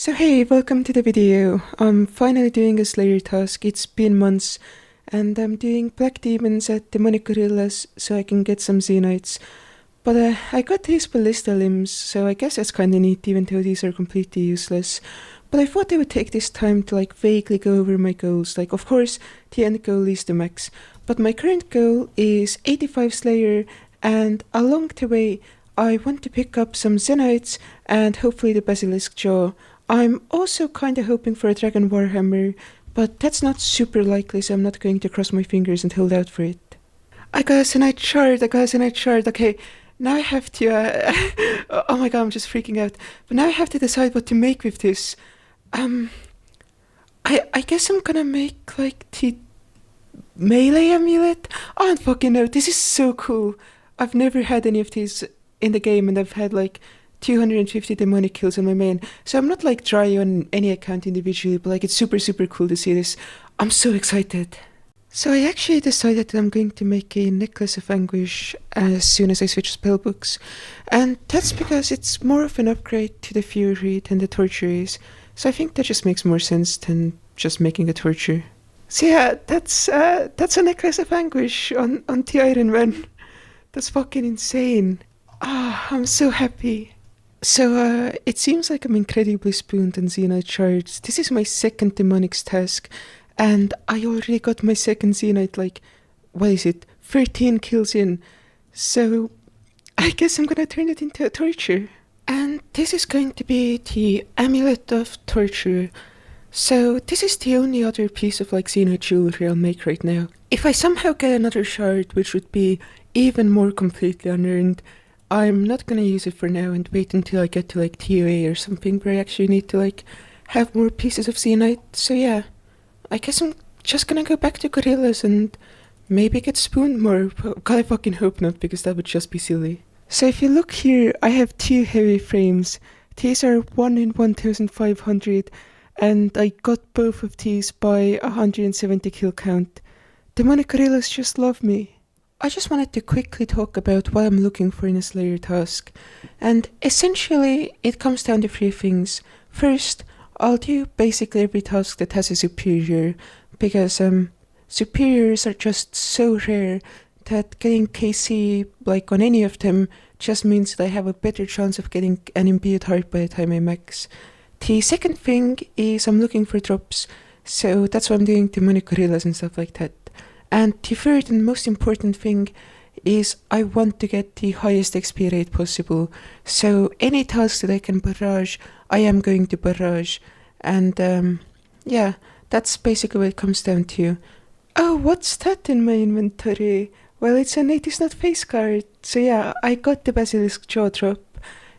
So hey, welcome to the video. I'm finally doing a Slayer task. It's been months, and I'm doing Black Demons at Demonic Gorillas so I can get some Xenites. But I got these Ballista limbs, so I guess that's kinda neat even though these are completely useless. But I thought I would take this time to vaguely go over my goals. Of course, the end goal is the max. But my current goal is 85 Slayer, and along the way, I want to pick up some Xenites and hopefully the Basilisk Jaw. I'm also kinda hoping for a Dragon Warhammer, but that's not super likely, so I'm not going to cross my fingers and hold out for it. I got a Xenite shard, okay. Now I have to, oh my god, I'm just freaking out. But now I have to decide what to make with this. Um, I guess I'm gonna make, the melee amulet? I don't fucking know, this is so cool. I've never had any of these in the game, and I've had, 250 demonic kills on my main, so I'm not dry on any account individually, but it's super cool to see this. I'm so excited. So I actually decided that I'm going to make a Necklace of Anguish as soon as I switch spellbooks, and that's because it's more of an upgrade to the Fury than the Torture is, so I think that just makes more sense than just making a Torture. So yeah, that's a Necklace of Anguish on the Ironman. That's fucking insane. I'm so happy. So, it seems like I'm incredibly spooned on Xenite shards. This is my second Demonics task, and I already got my second Xenite, 13 kills in. So, I guess I'm gonna turn it into a Torture. And this is going to be the Amulet of Torture. So, this is the only other piece of, Xenite jewelry I'll make right now. If I somehow get another shard, which would be even more completely unearned, I'm not gonna use it for now and wait until I get to TOA or something where I actually need to have more pieces of Xenite. So yeah, I guess I'm just gonna go back to Gorillas and maybe get spooned more. God, I fucking hope not, because that would just be silly. So if you look here, I have two heavy frames. These are 1 in 1500, and I got both of these by 170 kill count. Demonic Gorillas just love me. I just wanted to quickly talk about what I'm looking for in a Slayer task, and essentially it comes down to three things. First, I'll do basically every task that has a superior, because superiors are just so rare that getting KC on any of them just means that I have a better chance of getting an imbued heart by the time I max. The second thing is I'm looking for drops, so that's why I'm doing Demonic Gorillas and stuff like that. And the third and most important thing is I want to get the highest XP rate possible. So any task that I can barrage, I am going to barrage. And yeah, that's basically what it comes down to. Oh, what's that in my inventory? Well, it's a Native Not face card. So yeah, I got the Basilisk Jaw drop.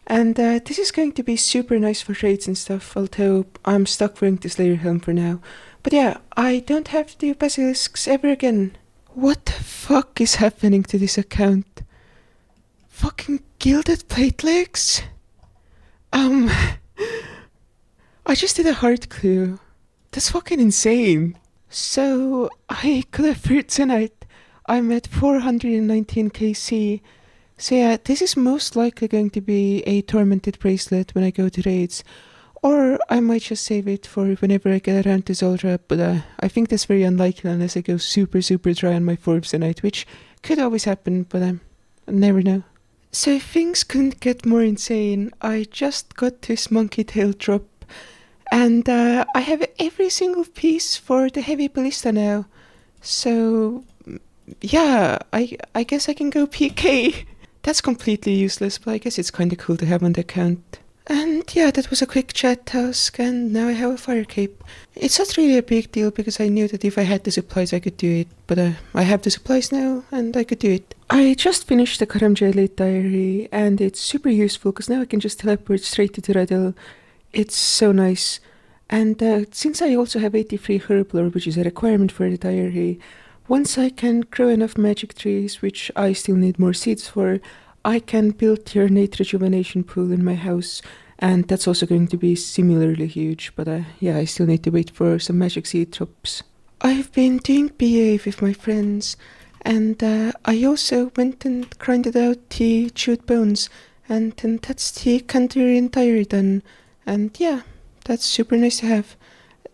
And this is going to be super nice for raids and stuff, although I'm stuck wearing the Slayer helm for now. But yeah, I don't have to do Basilisks ever again. What the fuck is happening to this account? Fucking gilded plate legs? I just did a heart clue. That's fucking insane. So, I could have third tonight. I'm at 419 KC. So yeah, this is most likely going to be a Tormented Bracelet when I go to raids. Or I might just save it for whenever I get around to Zoldra, but I think that's very unlikely unless I go super dry on my Forbes tonight, which could always happen, but I never know. So if things couldn't get more insane, I just got this monkey tail drop, and I have every single piece for the heavy ballista now. So yeah, I guess I can go PK. That's completely useless, but I guess it's kinda cool to have on the account. And yeah, that was a quick chat task, and now I have a fire cape. It's not really a big deal because I knew that if I had the supplies I could do it, but I have the supplies now and I could do it. I just finished the Karamja Elite Diary, and it's super useful because now I can just teleport straight to Tyradel. It's so nice. And since I also have 83 herb lore, which is a requirement for the diary, once I can grow enough magic trees, which I still need more seeds for, I can build the ornate rejuvenation pool in my house, and that's also going to be similarly huge, but yeah, I still need to wait for some magic seed drops. I've been doing BA with my friends, and I also went and grinded out the chewed bones, and then that's the Kandarian diary done, and yeah, That's super nice to have.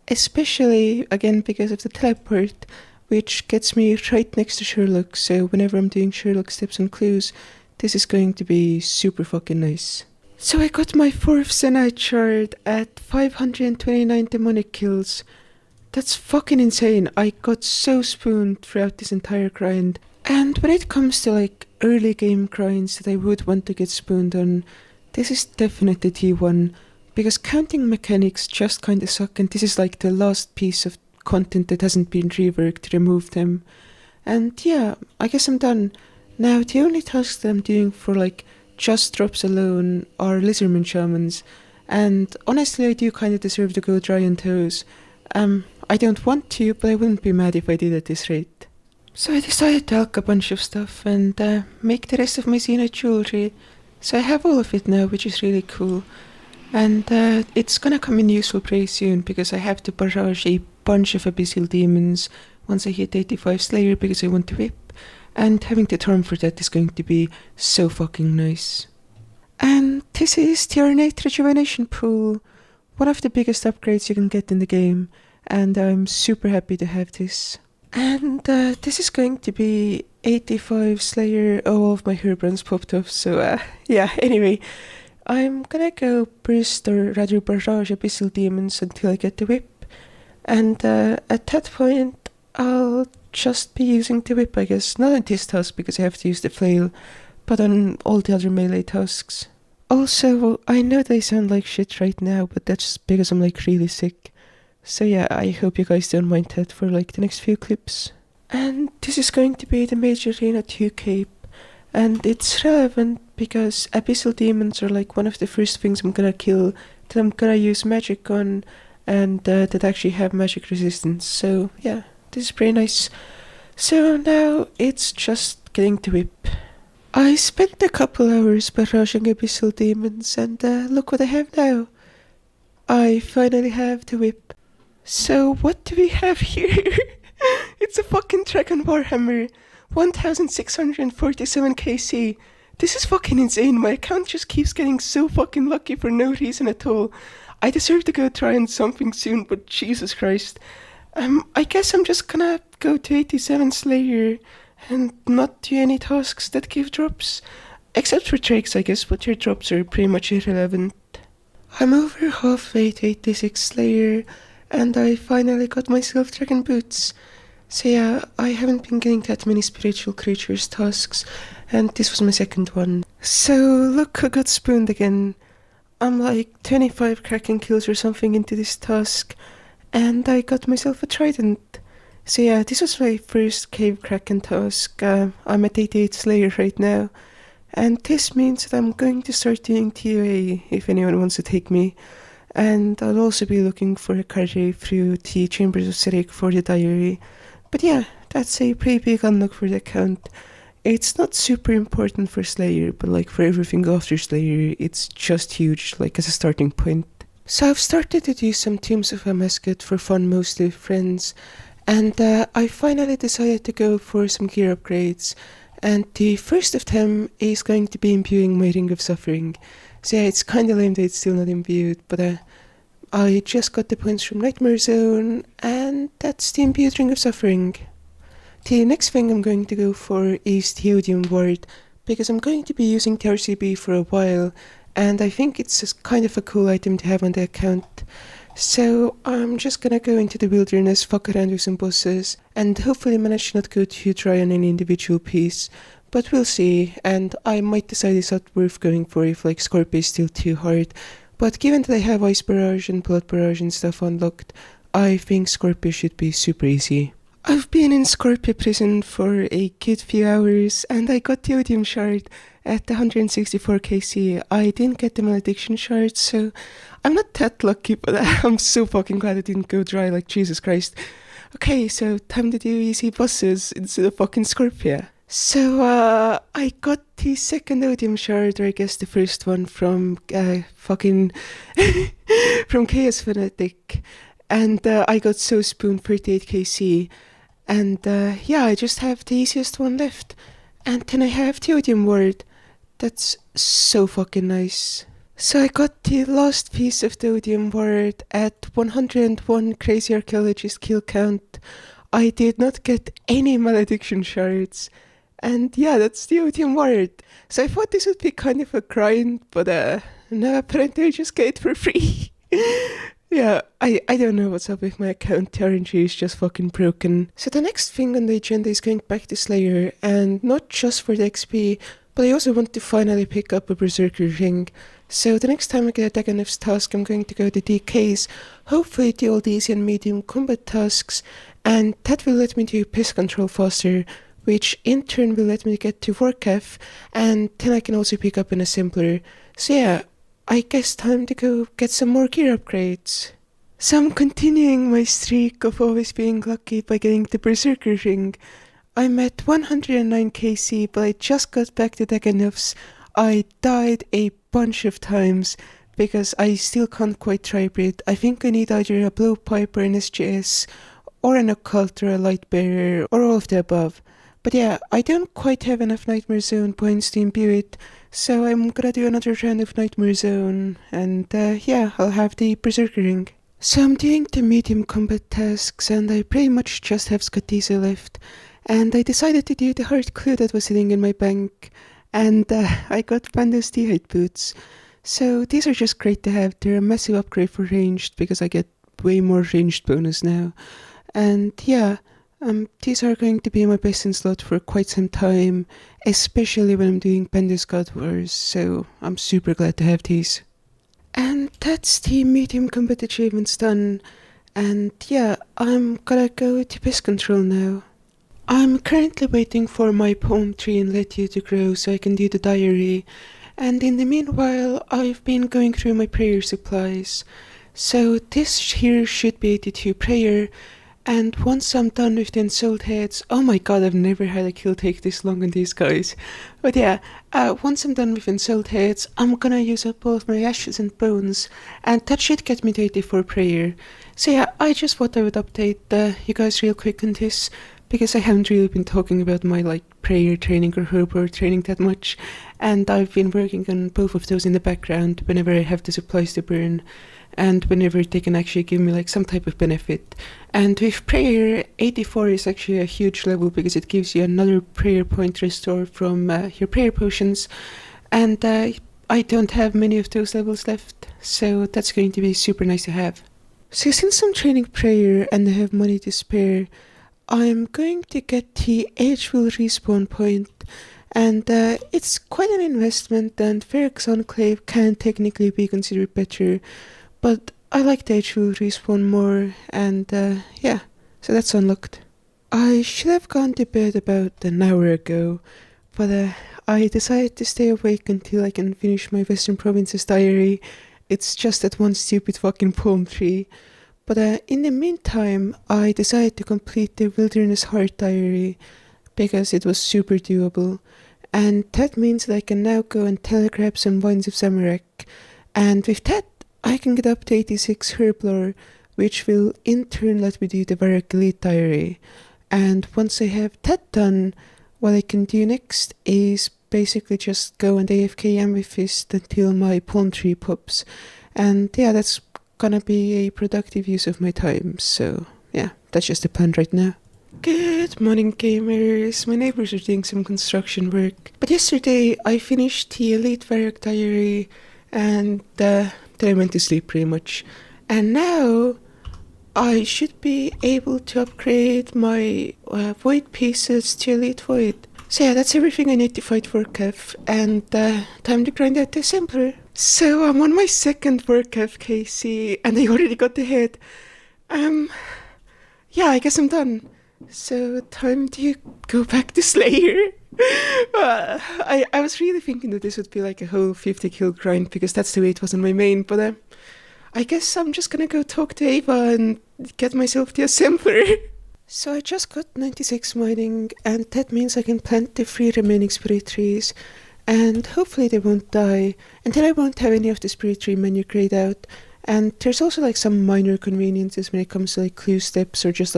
Especially, again, because of the teleport, which gets me right next to Sherlock, so whenever I'm doing Sherlock's tips and clues, this is going to be super fucking nice. So I got my 4th Zenyte shard at 529 demonic kills. That's fucking insane. I got so spooned throughout this entire grind. And when it comes to like early game grinds that I would want to get spooned on, this is definitely T1, because counting mechanics just kinda suck, and this is like the last piece of content that hasn't been reworked to remove them. And yeah, I guess I'm done. Now the only tasks that I'm doing for like just drops alone are Lizardman Shamans, and honestly I do kinda deserve to go dry on toes. I don't want to, but I wouldn't be mad if I did at this rate. So I decided to alch a bunch of stuff and make the rest of my Xenite jewelry. So I have all of it now, which is really cool. And it's gonna come in useful pretty soon, because I have to barrage a bunch of Abyssal Demons once I hit 85 Slayer, because I want to whip. And having the Torm for that is going to be so fucking nice. And this is the Ornate Rejuvenation Pool, one of the biggest upgrades you can get in the game, and I'm super happy to have this. And this is going to be 85 Slayer. Oh, all of my Herbrands popped off, so yeah, anyway. I'm gonna go burst, or rather barrage, Abyssal Demons until I get the whip. And at that point, I'll just be using the whip, I guess. Not on this task, because I have to use the flail, but on all the other melee tasks. Also, I know they sound like shit right now, but that's because I'm like really sick. So yeah, I hope you guys don't mind that for like the next few clips. And this is going to be the Major Arena 2 cape. And it's relevant because Abyssal Demons are like one of the first things I'm gonna kill that I'm gonna use magic on, and that actually have magic resistance. So yeah, this is pretty nice. So now it's just getting the whip. I spent a couple hours barraging Abyssal Demons, and look what I have now. I finally have the whip. So what do we have here? It's a fucking Dragon Warhammer. 1647 KC. This is fucking insane. My account just keeps getting so fucking lucky for no reason at all. I deserve to go try on something soon, but Jesus Christ. I guess I'm just gonna go to 87 Slayer and not do any tasks that give drops. Except for Drakes, I guess, but your drops are pretty much irrelevant. I'm over halfway to 86 Slayer, and I finally got myself Dragon Boots. So yeah, I haven't been getting that many spiritual creatures tasks, and this was my second one. So look who got spooned again. I'm like 25 Kraken kills or something into this task, and I got myself a trident. So yeah, this was my first Cave Kraken task. I'm at 88 Slayer right now, and this means that I'm going to start doing TOA if anyone wants to take me. And I'll also be looking for a carry through the Chambers of Sirik for the diary. But yeah, that's a pretty big unlock for the account. It's not super important for Slayer, but like for everything after Slayer, it's just huge, like as a starting point. So I've started to do some Tombs of Amascut for fun, mostly with friends, and I finally decided to go for some gear upgrades, and the first of them is going to be imbuing my Ring of Suffering. So yeah, it's kinda lame that it's still not imbued, but I just got the points from Nightmare Zone, and that's the imbued Ring of Suffering. The next thing I'm going to go for is the Odium Ward, because I'm going to be using the RCB for a while, and I think it's kind of a cool item to have on the account. So I'm just gonna go into the wilderness, fuck around with some bosses, and hopefully manage to not go too dry on any individual piece. But we'll see, and I might decide it's not worth going for if like Scorpio is still too hard. But given that I have Ice Barrage and Blood Barrage and stuff unlocked, I think Scorpio should be super easy. I've been in Scorpio prison for a good few hours, and I got the Odium Shard at 164 KC. I didn't get the Malediction Shard, so I'm not that lucky, but I'm so fucking glad I didn't go dry, like Jesus Christ. Okay, so time to do easy bosses instead of fucking Scorpio. So, I got the second Odium Shard, or I guess the first one from, fucking, from Chaos Fanatic, and, I got so spooned 38 KC, and, yeah, I just have the easiest one left, and then I have the Odium Ward. That's so fucking nice. So I got the last piece of the odium word at 101 crazy archaeologist kill count. I did not get any malediction shards. And yeah, that's the odium word. So I thought this would be kind of a grind, but no, apparently I just get it for free. Yeah, I don't know what's up with my account. The RNG is just fucking broken. So the next thing on the agenda is going back to Slayer, and not just for the XP, but I also want to finally pick up a Berserker ring. So the next time I get a Daganev's task, I'm going to go to DKs, hopefully the old easy and medium combat tasks, and that will let me do pest control faster, which in turn will let me get to Warcaf, and then I can also pick up an assembler. So yeah, I guess time to go get some more gear upgrades. So I'm continuing my streak of always being lucky by getting the Berserker ring. I'm at 109 KC, but I just got back to Daganev's. I died a bunch of times because I still can't quite tribrid. I think I need either a blowpipe or an SGS, or an occult or a light bearer, or all of the above. But yeah, I don't quite have enough Nightmare Zone points to imbue it, so I'm gonna do another round of Nightmare Zone, and yeah, I'll have the Berserker ring. So I'm doing the medium combat tasks, and I pretty much just have Scottiza left, and I decided to do the hard clue that was sitting in my bank, and I got Pando's D-Height boots. So these are just great to have. They're a massive upgrade for ranged, because I get way more ranged bonus now. And yeah, these are going to be my best in slot for quite some time, especially when I'm doing Pando's God Wars, so I'm super glad to have these. And that's the medium combat achievements done, and yeah, I'm gonna go to pest control now. I'm currently waiting for my palm tree in Letio to grow so I can do the diary, and in the meanwhile I've been going through my prayer supplies. So this here should be 82 prayer, and once I'm done with the ensouled heads, oh my god, I've never had a kill take this long on these guys. But yeah, once I'm done with ensouled heads, I'm gonna use up all of my ashes and bones, and that should get me to 84 prayer. So yeah, I just thought I would update you guys real quick on this, because I haven't really been talking about my prayer training or herbivore training that much, and I've been working on both of those in the background whenever I have the supplies to burn, and whenever they can actually give me some type of benefit. And with prayer, 84 is actually a huge level because it gives you another prayer point restored from your prayer potions, and I don't have many of those levels left, so that's going to be super nice to have. So since I'm training prayer and I have money to spare, I'm going to get the Edgeville respawn point, and it's quite an investment, and Ferrex Enclave can technically be considered better, but I like the Edgeville respawn more, and yeah, so that's unlocked. I should have gone to bed about an hour ago, but I decided to stay awake until I can finish my Western Provinces diary. It's just that one stupid fucking palm tree. But in the meantime, I decided to complete the Wilderness Heart diary because it was super doable, and that means that I can now go and telegraph some Vines of Zamorak, and with that, I can get up to 86 Herblore, which will in turn let me do the Varrock Elite diary. And once I have that done, what I can do next is basically just go and AFK Amethyst until my palm tree pops, and yeah, that's gonna be a productive use of my time, so yeah, that's just the plan right now. Good morning, gamers. My neighbors are doing some construction work, but yesterday I finished the Elite Varrock diary, and then I went to sleep pretty much, and now I should be able to upgrade my Void pieces to Elite Void. So yeah, that's everything I need to fight for Kev, and time to grind out the assembler. So I'm on my second work FKC, and I already got the head. Yeah, I guess I'm done. So time to go back to Slayer. I was really thinking that this would be like a whole 50 kill grind, because that's the way it was on my main, but I guess I'm just gonna go talk to Ava and get myself the assembler. So I just got 96 mining, and that means I can plant the 3 remaining spirit trees, and hopefully they won't die, and then I won't have any of the spirit tree menu grayed out. And there's also some minor conveniences when it comes to clue steps or just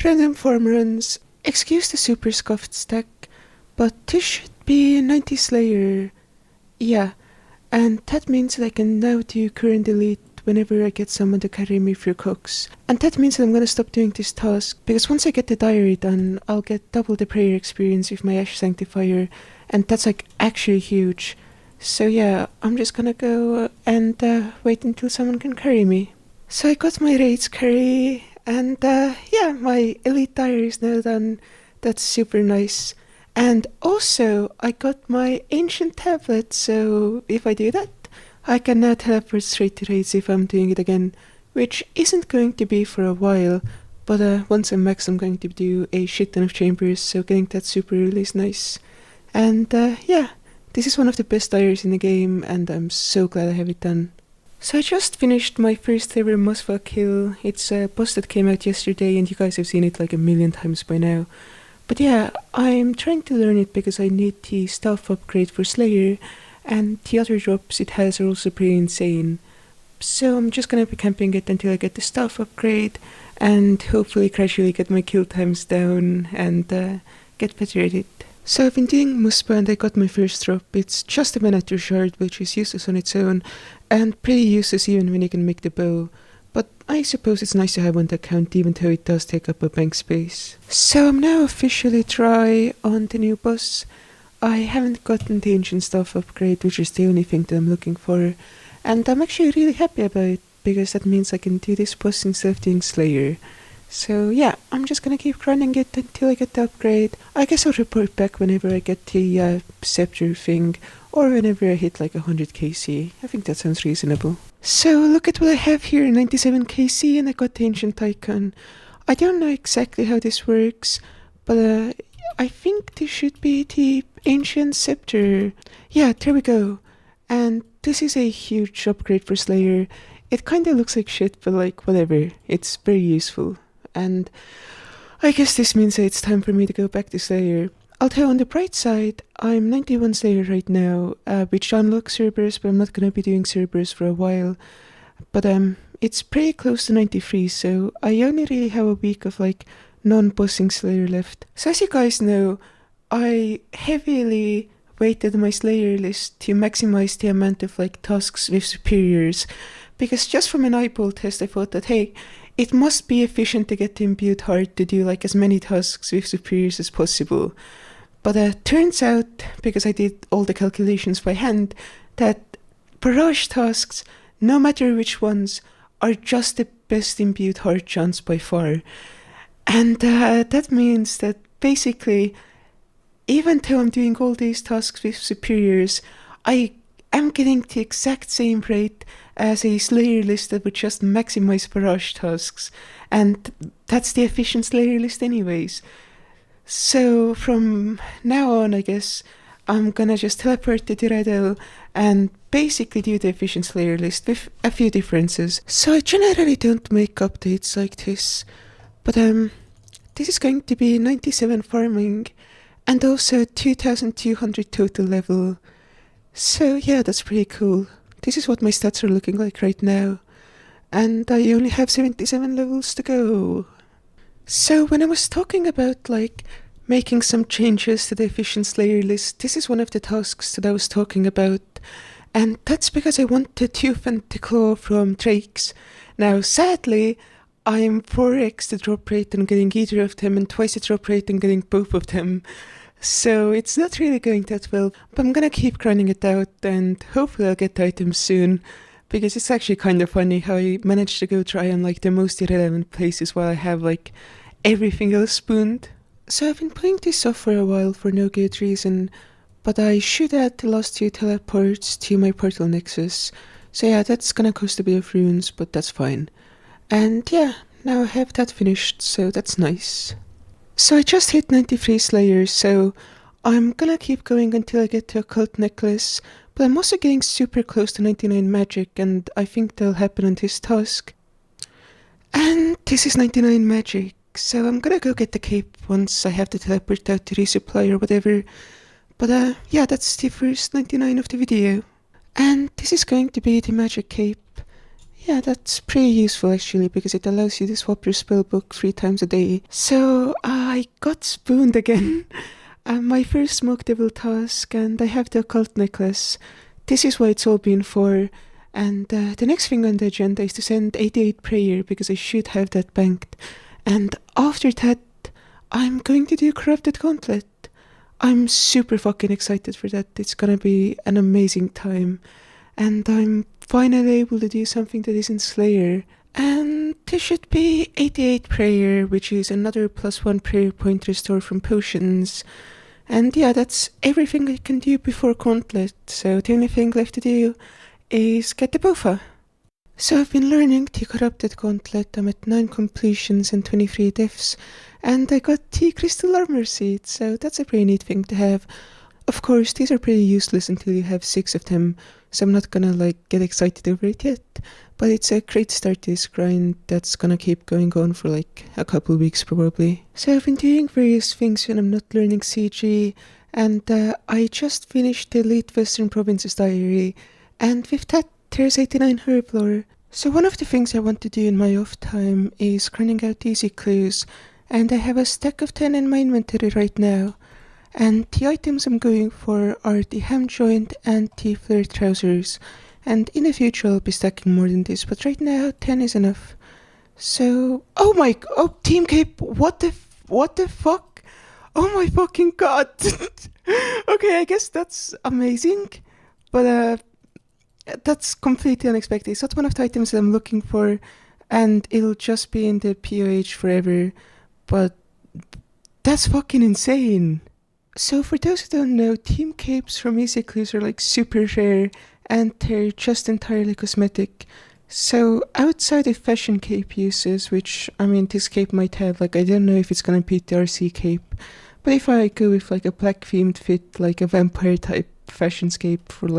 random farm runs. Excuse the super scuffed stack, but this should be 90 Slayer. Yeah, And that means that I can now do current elite whenever I get someone to carry me through cooks. And that means that I'm gonna stop doing this task, because once I get the diary done, I'll get double the prayer experience with my Ash Sanctifier, and that's like actually huge. So yeah, I'm just gonna go and wait until someone can carry me. So I got my raids carry, and yeah, my elite diary is now done. That's super nice. And also, I got my ancient tablet, so if I do that, I can now teleport straight to raids if I'm doing it again, which isn't going to be for a while, but once I'm max I'm going to do a shit ton of chambers, so getting that super early is nice. And yeah, this is one of the best diaries in the game, and I'm so glad I have it done. So I just finished my first ever Musva kill. It's a boss that came out yesterday, and you guys have seen it like a million times by now. But yeah, I'm trying to learn it because I need the stealth upgrade for Slayer, and the other drops it has are also pretty insane. So I'm just gonna be camping it until I get the stealth upgrade, and hopefully gradually get my kill times down and get better at it. So I've been doing Muspa and I got my first drop. It's just a miniature shard which is useless on its own, and pretty useless even when you can make the bow. But I suppose it's nice to have on the account even though it does take up a bank space. So I'm now officially dry on the new boss. I haven't gotten the ancient stuff upgrade, which is the only thing that I'm looking for, and I'm actually really happy about it, because that means I can do this boss instead of doing Slayer. So yeah, I'm just gonna keep grinding it until I get the upgrade. I guess I'll report back whenever I get the scepter thing, or whenever I hit like 100 KC. I think that sounds reasonable. So look at what I have here, 97 KC, and I got the ancient icon. I don't know exactly how this works, but I think this should be the ancient scepter. Yeah, there we go. And this is a huge upgrade for Slayer. It kinda looks like shit, but like whatever. It's very useful. And I guess this means that it's time for me to go back to Slayer. Although on the bright side, I'm 91 Slayer right now, which unlocks Cerberus, but I'm not gonna be doing Cerberus for a while. But it's pretty close to 93, so I only really have a week of like non-bossing Slayer left. So as you guys know, I heavily weighted my Slayer list to maximize the amount of like tasks with superiors, because just from an eyeball test I thought that hey, it must be efficient to get the imbued heart to do like as many tasks with superiors as possible. But turns out, because I did all the calculations by hand, that barrage tasks, no matter which ones, are just the best imbued heart chance by far. And that means that basically, even though I'm doing all these tasks with superiors, I am getting the exact same rate as a Slayer list that would just maximize barrage tasks. And that's the efficient Slayer list anyways. So from now on, I guess, I'm gonna just teleport to Tyradel and basically do the efficient Slayer list with a few differences. So I generally don't make updates like this, but this is going to be 97 farming and also 2200 total level. So yeah, that's pretty cool. This is what my stats are looking like right now, and I only have 77 levels to go. So when I was talking about like making some changes to the efficient Slayer list, this is one of the tasks that I was talking about, and that's because I want the Tooth and the Claw from Drakes. Now sadly, I'm 4x the drop rate on getting either of them and twice the drop rate on getting both of them. So it's not really going that well, but I'm gonna keep grinding it out and hopefully I'll get the items soon, because it's actually kind of funny how I managed to go try on like the most irrelevant places while I have like everything else spooned. So I've been playing this off for a while for no good reason, but I should add the last 2 teleports to my portal nexus. So yeah, that's gonna cost a bit of runes, but that's fine. And yeah, now I have that finished, so that's nice. So I just hit 93 Slayers, so I'm gonna keep going until I get to a cult necklace, but I'm also getting super close to 99 magic, and I think that'll happen on this task. And this is 99 magic, so I'm gonna go get the cape once I have to teleport out to resupply or whatever. But yeah, that's the first 99 of the video. And this is going to be the magic cape. Yeah, that's pretty useful actually, because it allows you to swap your spellbook 3 times a day. So I got spooned again. My first Smoke Devil task, and I have the occult necklace. this is what it's all been for. And the next thing on the agenda is to send 88 prayer because I should have that banked. And after that, I'm going to do Corrupted Gauntlet. I'm super fucking excited for that. It's gonna be an amazing time. And I'm finally able to do something that isn't Slayer. And there should be 88 prayer, which is another +1 prayer point restored from potions. And yeah, that's everything I can do before Gauntlet. So the only thing left to do is get the Bofa. So I've been learning the Corrupted Gauntlet. I'm at 9 completions and 23 deaths. And I got the Crystal Armor Seed, so that's a pretty neat thing to have. Of course, these are pretty useless until you have 6 of them, so I'm not gonna get excited over it yet. But it's a great start to this grind that's gonna keep going on for a couple weeks probably. So I've been doing various things when I'm not learning CG, and I just finished the Elite Western Provinces Diary, and with that there's 89 herb lore. So one of the things I want to do in my off time is grinding out easy clues, and I have a stack of 10 in my inventory right now. And the items I'm going for are the ham joint and the flare trousers. And in the future I'll be stacking more than this, but right now 10 is enough. So, oh Team Cape, what the fuck? Oh my fucking god. Okay, I guess that's amazing, but that's completely unexpected. It's not one of the items that I'm looking for, and it'll just be in the POH forever, but that's fucking insane. So for those who don't know, Team Capes from Easy Clues are super rare, and they're just entirely cosmetic. So outside of fashion cape uses, which this cape might have, I don't know if it's gonna beat the RC cape, but if I go with a black themed fit, a vampire type fashion cape for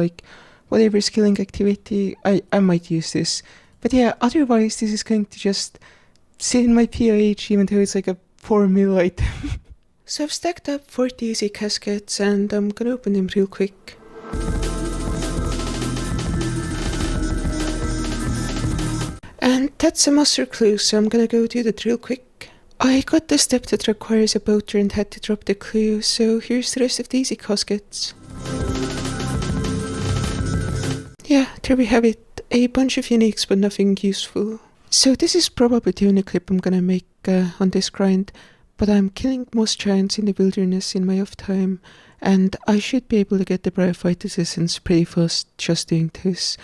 whatever skilling activity, I might use this. But yeah, otherwise this is going to just sit in my POH even though it's a 4 mil item. So I've stacked up 40 easy caskets and I'm gonna open them real quick. And that's a master clue, so I'm gonna go do that real quick. I got the step that requires a boater and had to drop the clue, so here's the rest of the easy caskets. Yeah, there we have it. A bunch of uniques but nothing useful. So this is probably the only clip I'm gonna make on this grind, but I'm killing most giants in the wilderness in my off time, and I should be able to get the Bryophytus essence pretty fast just doing this.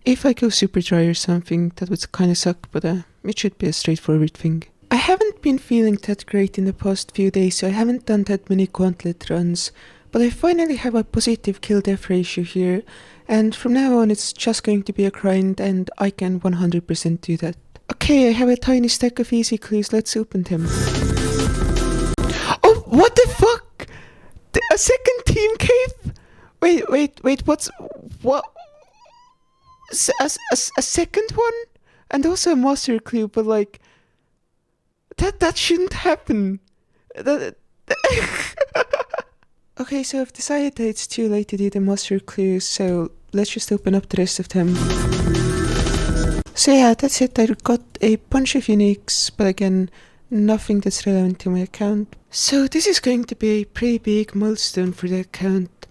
If I go super dry or something, that would kinda suck, but it should be a straightforward thing. I haven't been feeling that great in the past few days, so I haven't done that many gauntlet runs, but I finally have a positive kill-death ratio here, and from now on it's just going to be a grind, and I can 100% do that. Okay, I have a tiny stack of easy clues, let's open them. Oh, what the fuck? A second team cave? Wait, what? A second one? And also a master clue, but that shouldn't happen. Okay, so I've decided that it's too late to do the master clues, so let's just open up the rest of them. So yeah, that's it. I got a bunch of uniques, but again, nothing that's relevant to my account. So this is going to be a pretty big milestone for the account,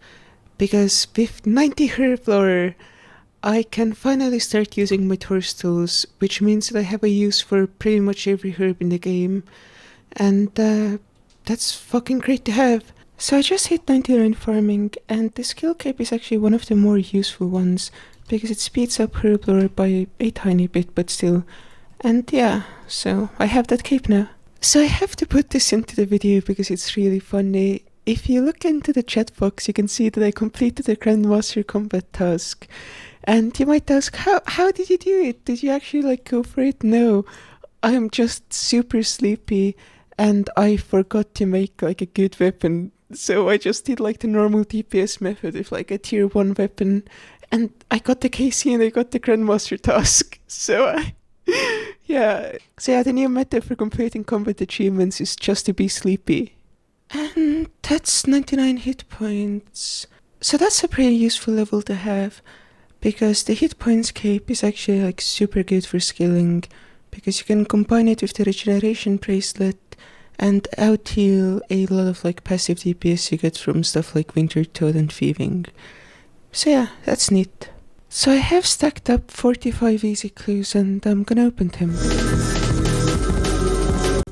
because with 90 herb lore, I can finally start using my Taurus tools, which means that I have a use for pretty much every herb in the game, and that's fucking great to have. So I just hit 99 farming, and the skill cape is actually one of the more useful ones, because it speeds up herb lore by a tiny bit, but still. And yeah, so I have that cape now. So I have to put this into the video because it's really funny. If you look into the chat box, you can see that I completed the Grandmaster Combat task. And you might ask, how did you do it? Did you actually go for it? No, I'm just super sleepy and I forgot to make a good weapon. So I just did the normal DPS method with a tier 1 weapon, and I got the KC and I got the Grandmaster task. So yeah. So yeah, the new method for completing combat achievements is just to be sleepy. And that's 99 hit points. So that's a pretty useful level to have, because the hit points cape is actually super good for skilling, because you can combine it with the regeneration bracelet and out-heal a lot of passive DPS you get from stuff like Winter Toad and Thieving. So yeah, that's neat. So I have stacked up 45 easy clues and I'm gonna open them.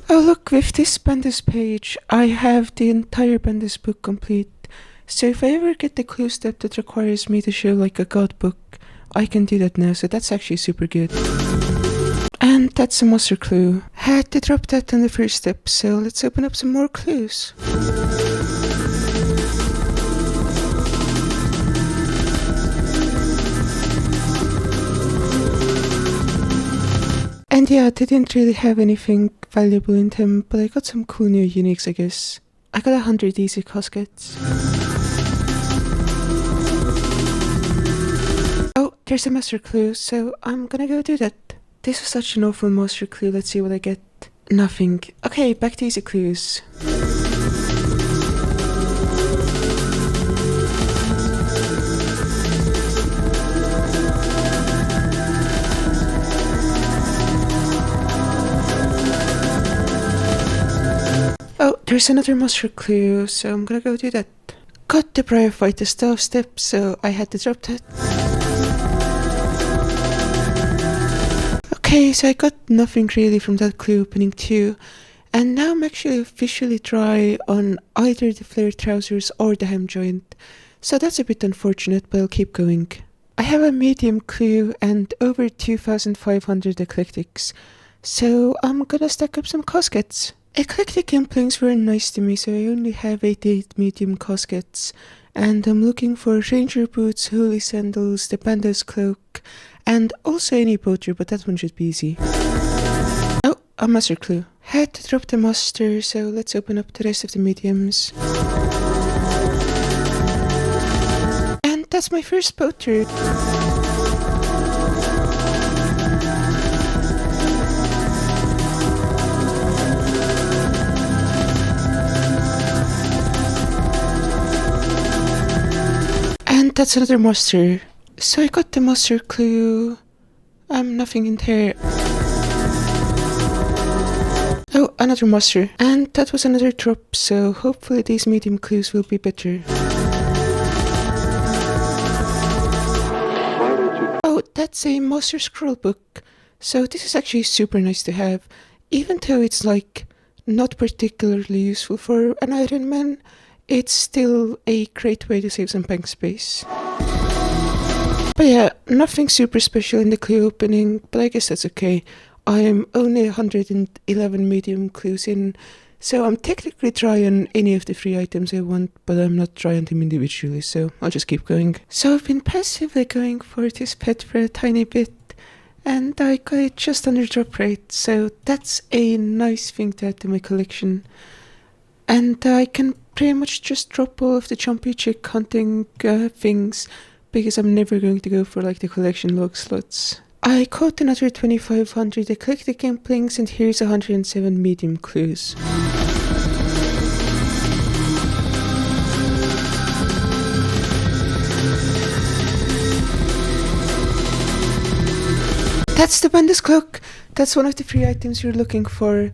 Oh look, with this Bendis page, I have the entire Bendis book complete. So if I ever get the clue step that requires me to show like a god book, I can do that now, so that's actually super good. And that's a monster clue. Had to drop that on the first step, so let's open up some more clues. And yeah, they didn't really have anything valuable in them, but I got some cool new uniques, I guess. I got 100 easy caskets. Oh, there's a master clue, so I'm gonna go do that. This was such an awful master clue, let's see what I get. Nothing. Okay, back to easy clues. Oh, there's another monster clue, so I'm gonna go do that. Got the Briar Fight the Staff step, so I had to drop that. Okay, so I got nothing really from that clue opening too. And now I'm actually officially dry on either the flared trousers or the hem joint. So that's a bit unfortunate, but I'll keep going. I have a medium clue and over 2,500 eclectics. So I'm gonna stack up some caskets. Eclectic implants were nice to me, so I only have 88 medium caskets. And I'm looking for ranger boots, holy sandals, the panda's cloak, and also any poacher, but that one should be easy. Oh, a master clue. Had to drop the master, so let's open up the rest of the mediums. And that's my first poacher. And that's another master. So I got the master clue. Nothing in there. Oh, another master. And that was another drop, so hopefully these medium clues will be better. Oh, that's a master scroll book. So this is actually super nice to have. Even though it's like not particularly useful for an ironman, it's still a great way to save some bank space. But yeah, nothing super special in the clue opening, but I guess that's okay. I'm only 111 medium clues in, so I'm technically dry on any of the 3 items I want, but I'm not dry on them individually, so I'll just keep going. So I've been passively going for this pet for a tiny bit, and I got it just under drop rate, so that's a nice thing to add to my collection. And I can pretty much just drop all of the jumpy chick hunting things, because I'm never going to go for like the collection log slots. I caught another 2500 eclectic implings and here's 107 medium clues. That's the Bandit's Cloak! That's one of the 3 items you're looking for,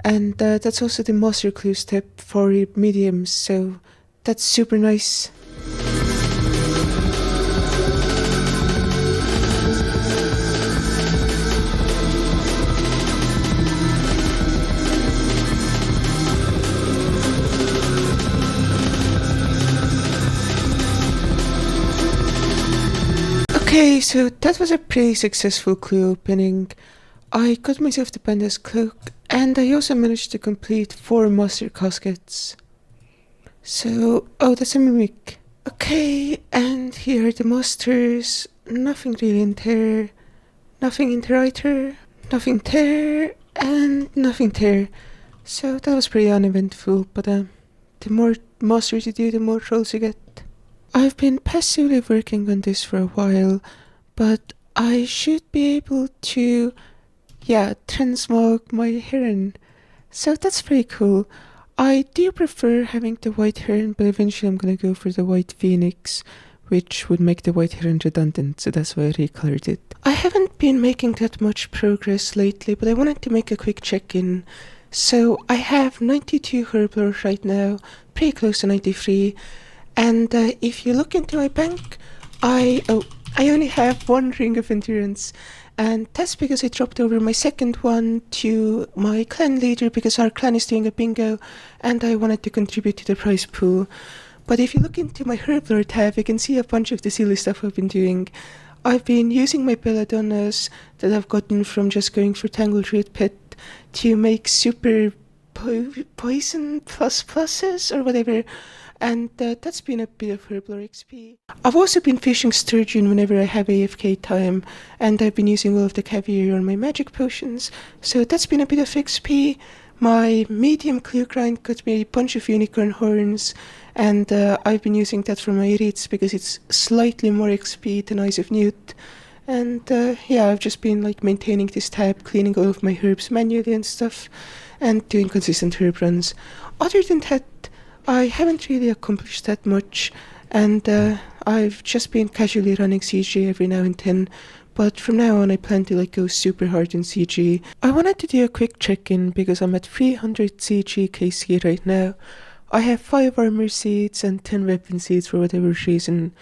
and that's also the master clue step for mediums, so that's super nice. Okay, so that was a pretty successful clue opening. I got myself the Panda's Cloak, and I also managed to complete 4 master caskets. So, oh, that's a mimic. Okay, and here are the masters. Nothing really in there. Nothing in there either. Nothing there, and nothing there. So that was pretty uneventful, but the more masters you do, the more trolls you get. I've been passively working on this for a while, but I should be able to, transmog my heron. So that's pretty cool. I do prefer having the white heron, but eventually I'm gonna go for the white phoenix, which would make the white heron redundant, so that's why I recolored it. I haven't been making that much progress lately, but I wanted to make a quick check-in. So I have 92 herblore right now, pretty close to 93. And if you look into my bank, I only have one ring of endurance, and that's because I dropped over my second one to my clan leader because our clan is doing a bingo, and I wanted to contribute to the prize pool. But if you look into my Herblore tab, you can see a bunch of the silly stuff I've been doing. I've been using my belladonnas that I've gotten from just going for Tangleroot Pit to make super poison plus pluses or whatever, and that's been a bit of Herblore XP. I've also been fishing sturgeon whenever I have AFK time, and I've been using all of the caviar on my magic potions, so that's been a bit of XP. My medium clue grind got me a bunch of unicorn horns, and I've been using that for my reeds because it's slightly more XP than Eyes of Newt. And yeah, I've just been like maintaining this tab, cleaning all of my herbs manually and stuff, and doing consistent herb runs. Other than that, I haven't really accomplished that much, and I've just been casually running CG every now and then. But from now on, I plan to like go super hard in CG. I wanted to do a quick check-in because I'm at 300 CG KC right now. I have 5 armor seeds and 10 weapon seeds for whatever reason.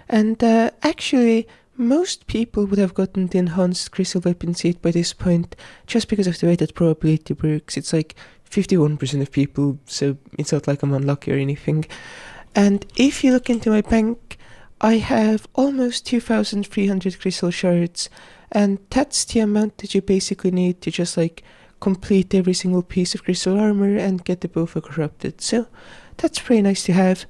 And actually, most people would have gotten the enhanced crystal weapon seed by this point, just because of the way that probability works. It's like 51% of people, so it's not like I'm unlucky or anything. And if you look into my bank, I have almost 2,300 crystal shards, and that's the amount that you basically need to just like complete every single piece of crystal armor and get the Bofa corrupted. So that's pretty nice to have.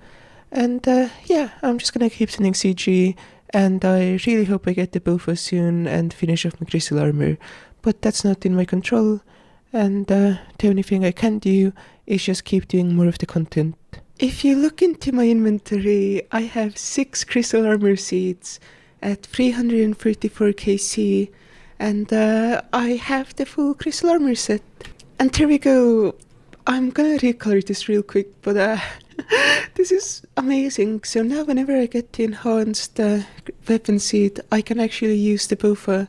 And yeah, I'm just gonna keep sending CG, and I really hope I get the Bofa soon and finish off my crystal armor, but that's not in my control, and the only thing I can do is just keep doing more of the content. If you look into my inventory, I have 6 crystal armor seeds at 334 KC, and I have the full crystal armor set. And there we go. I'm gonna recolor this real quick, but this is amazing. So now whenever I get the enhanced weapon seed, I can actually use the Bofa.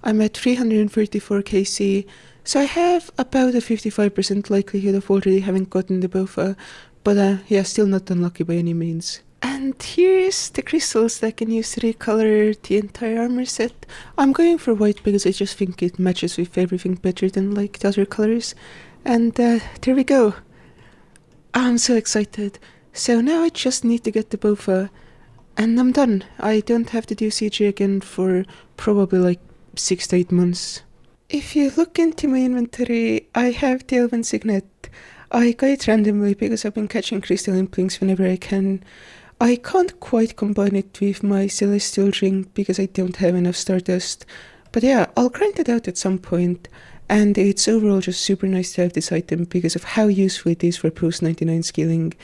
I'm at 334 KC, so I have about a 55% likelihood of already having gotten the Bofa, but yeah, still not unlucky by any means. And here's the crystals that I can use to recolor the entire armor set. I'm going for white because I just think it matches with everything better than like the other colors. And there we go. I'm so excited. So now I just need to get the Bofa, and I'm done. I don't have to do CG again for probably like 6 to 8 months. If you look into my inventory, I have the Elven Signet. I got it randomly because I've been catching crystal implings whenever I can. I can't quite combine it with my celestial ring because I don't have enough stardust. But yeah, I'll grind it out at some point. And it's overall just super nice to have this item because of how useful it is for post 99 scaling.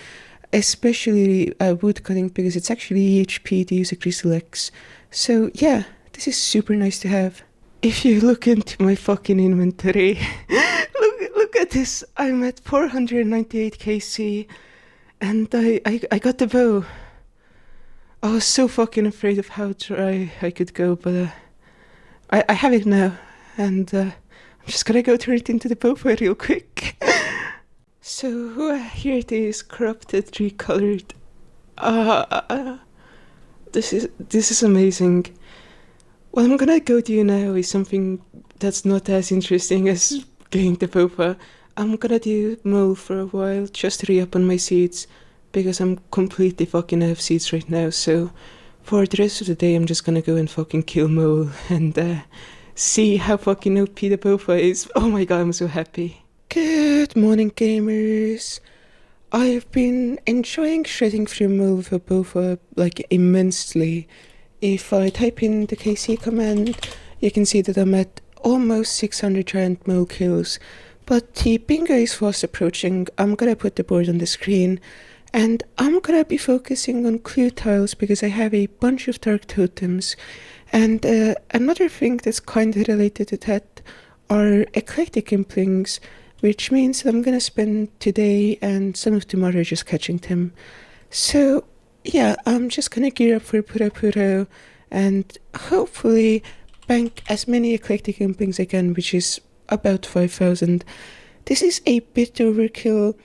Especially woodcutting because it's actually EHP to use a crystal X. So yeah, this is super nice to have. If you look into my fucking inventory, look at this. I'm at 498 KC, and I got the bow. I was so fucking afraid of how dry I could go, but I have it now, and I'm just gonna go turn it into the Bofa real quick. So here it is, corrupted, recolored. This is amazing. What I'm gonna go do now is something that's not as interesting as getting the Bofa. I'm gonna do mole for a while, just to re-up on my seeds, because I'm completely fucking out of seeds right now, so for the rest of the day I'm just gonna go and fucking kill mole, and see how fucking OP the Bofa is. Oh my god, I'm so happy. Good morning, gamers. I've been enjoying shredding through mole for Bofa, like, immensely. If I type in the KC command, you can see that I'm at almost 600 giant mole kills, but the bingo is fast approaching. I'm gonna put the board on the screen, and I'm gonna be focusing on clue tiles because I have a bunch of dark totems. And another thing that's kind of related to that are eclectic implings, which means that I'm gonna spend today and some of tomorrow just catching them. So yeah, I'm just gonna gear up for Puro and hopefully bank as many eclectic implings I can, which is about 5,000. This is a bit overkill,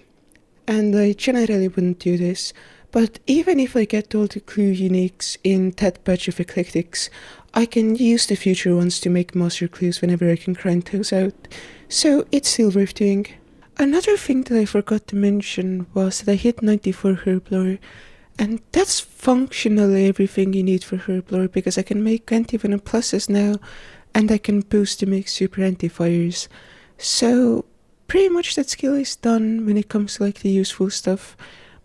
and I generally wouldn't do this, But even if I get all the clue uniques in that batch of eclectics, I can use the future ones to make master clues whenever I can grind those out, so it's still worth doing. Another thing that I forgot to mention was that I hit 94 herblore, and that's functionally everything you need for herblore because I can make anti-venom pluses now, and I can boost to make super anti-fires. So pretty much that skill is done when it comes to like the useful stuff.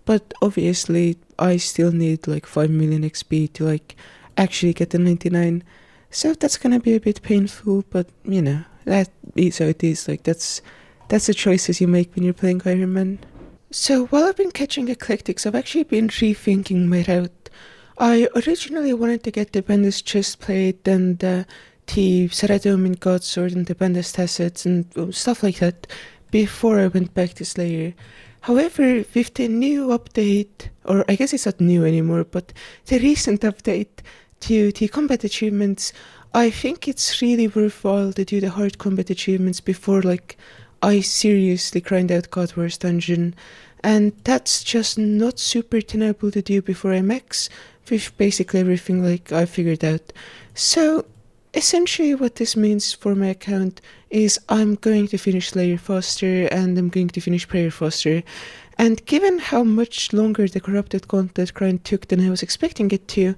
But obviously I still need like 5 million XP to like actually get the 99. So that's gonna be a bit painful, but you know, that is how it is. Like that's the choices you make when you're playing Ironman. So while I've been catching eclectics, I've actually been rethinking my route. I originally wanted to get the Bendis chestplate and the Saradomin Godsword and the Bendis Tassets and stuff like that before I went back to Slayer. However, with the new update, or I guess it's not new anymore, but the recent update to the combat achievements, I think it's really worthwhile to do the hard combat achievements before like I seriously grind out God Wars Dungeon, and that's just not super tenable to do before I max, with basically everything like I figured out. So essentially what this means for my account is I'm going to finish Slayer faster and I'm going to finish Prayer faster. And given how much longer the Corrupted Gauntlet grind took than I was expecting it to,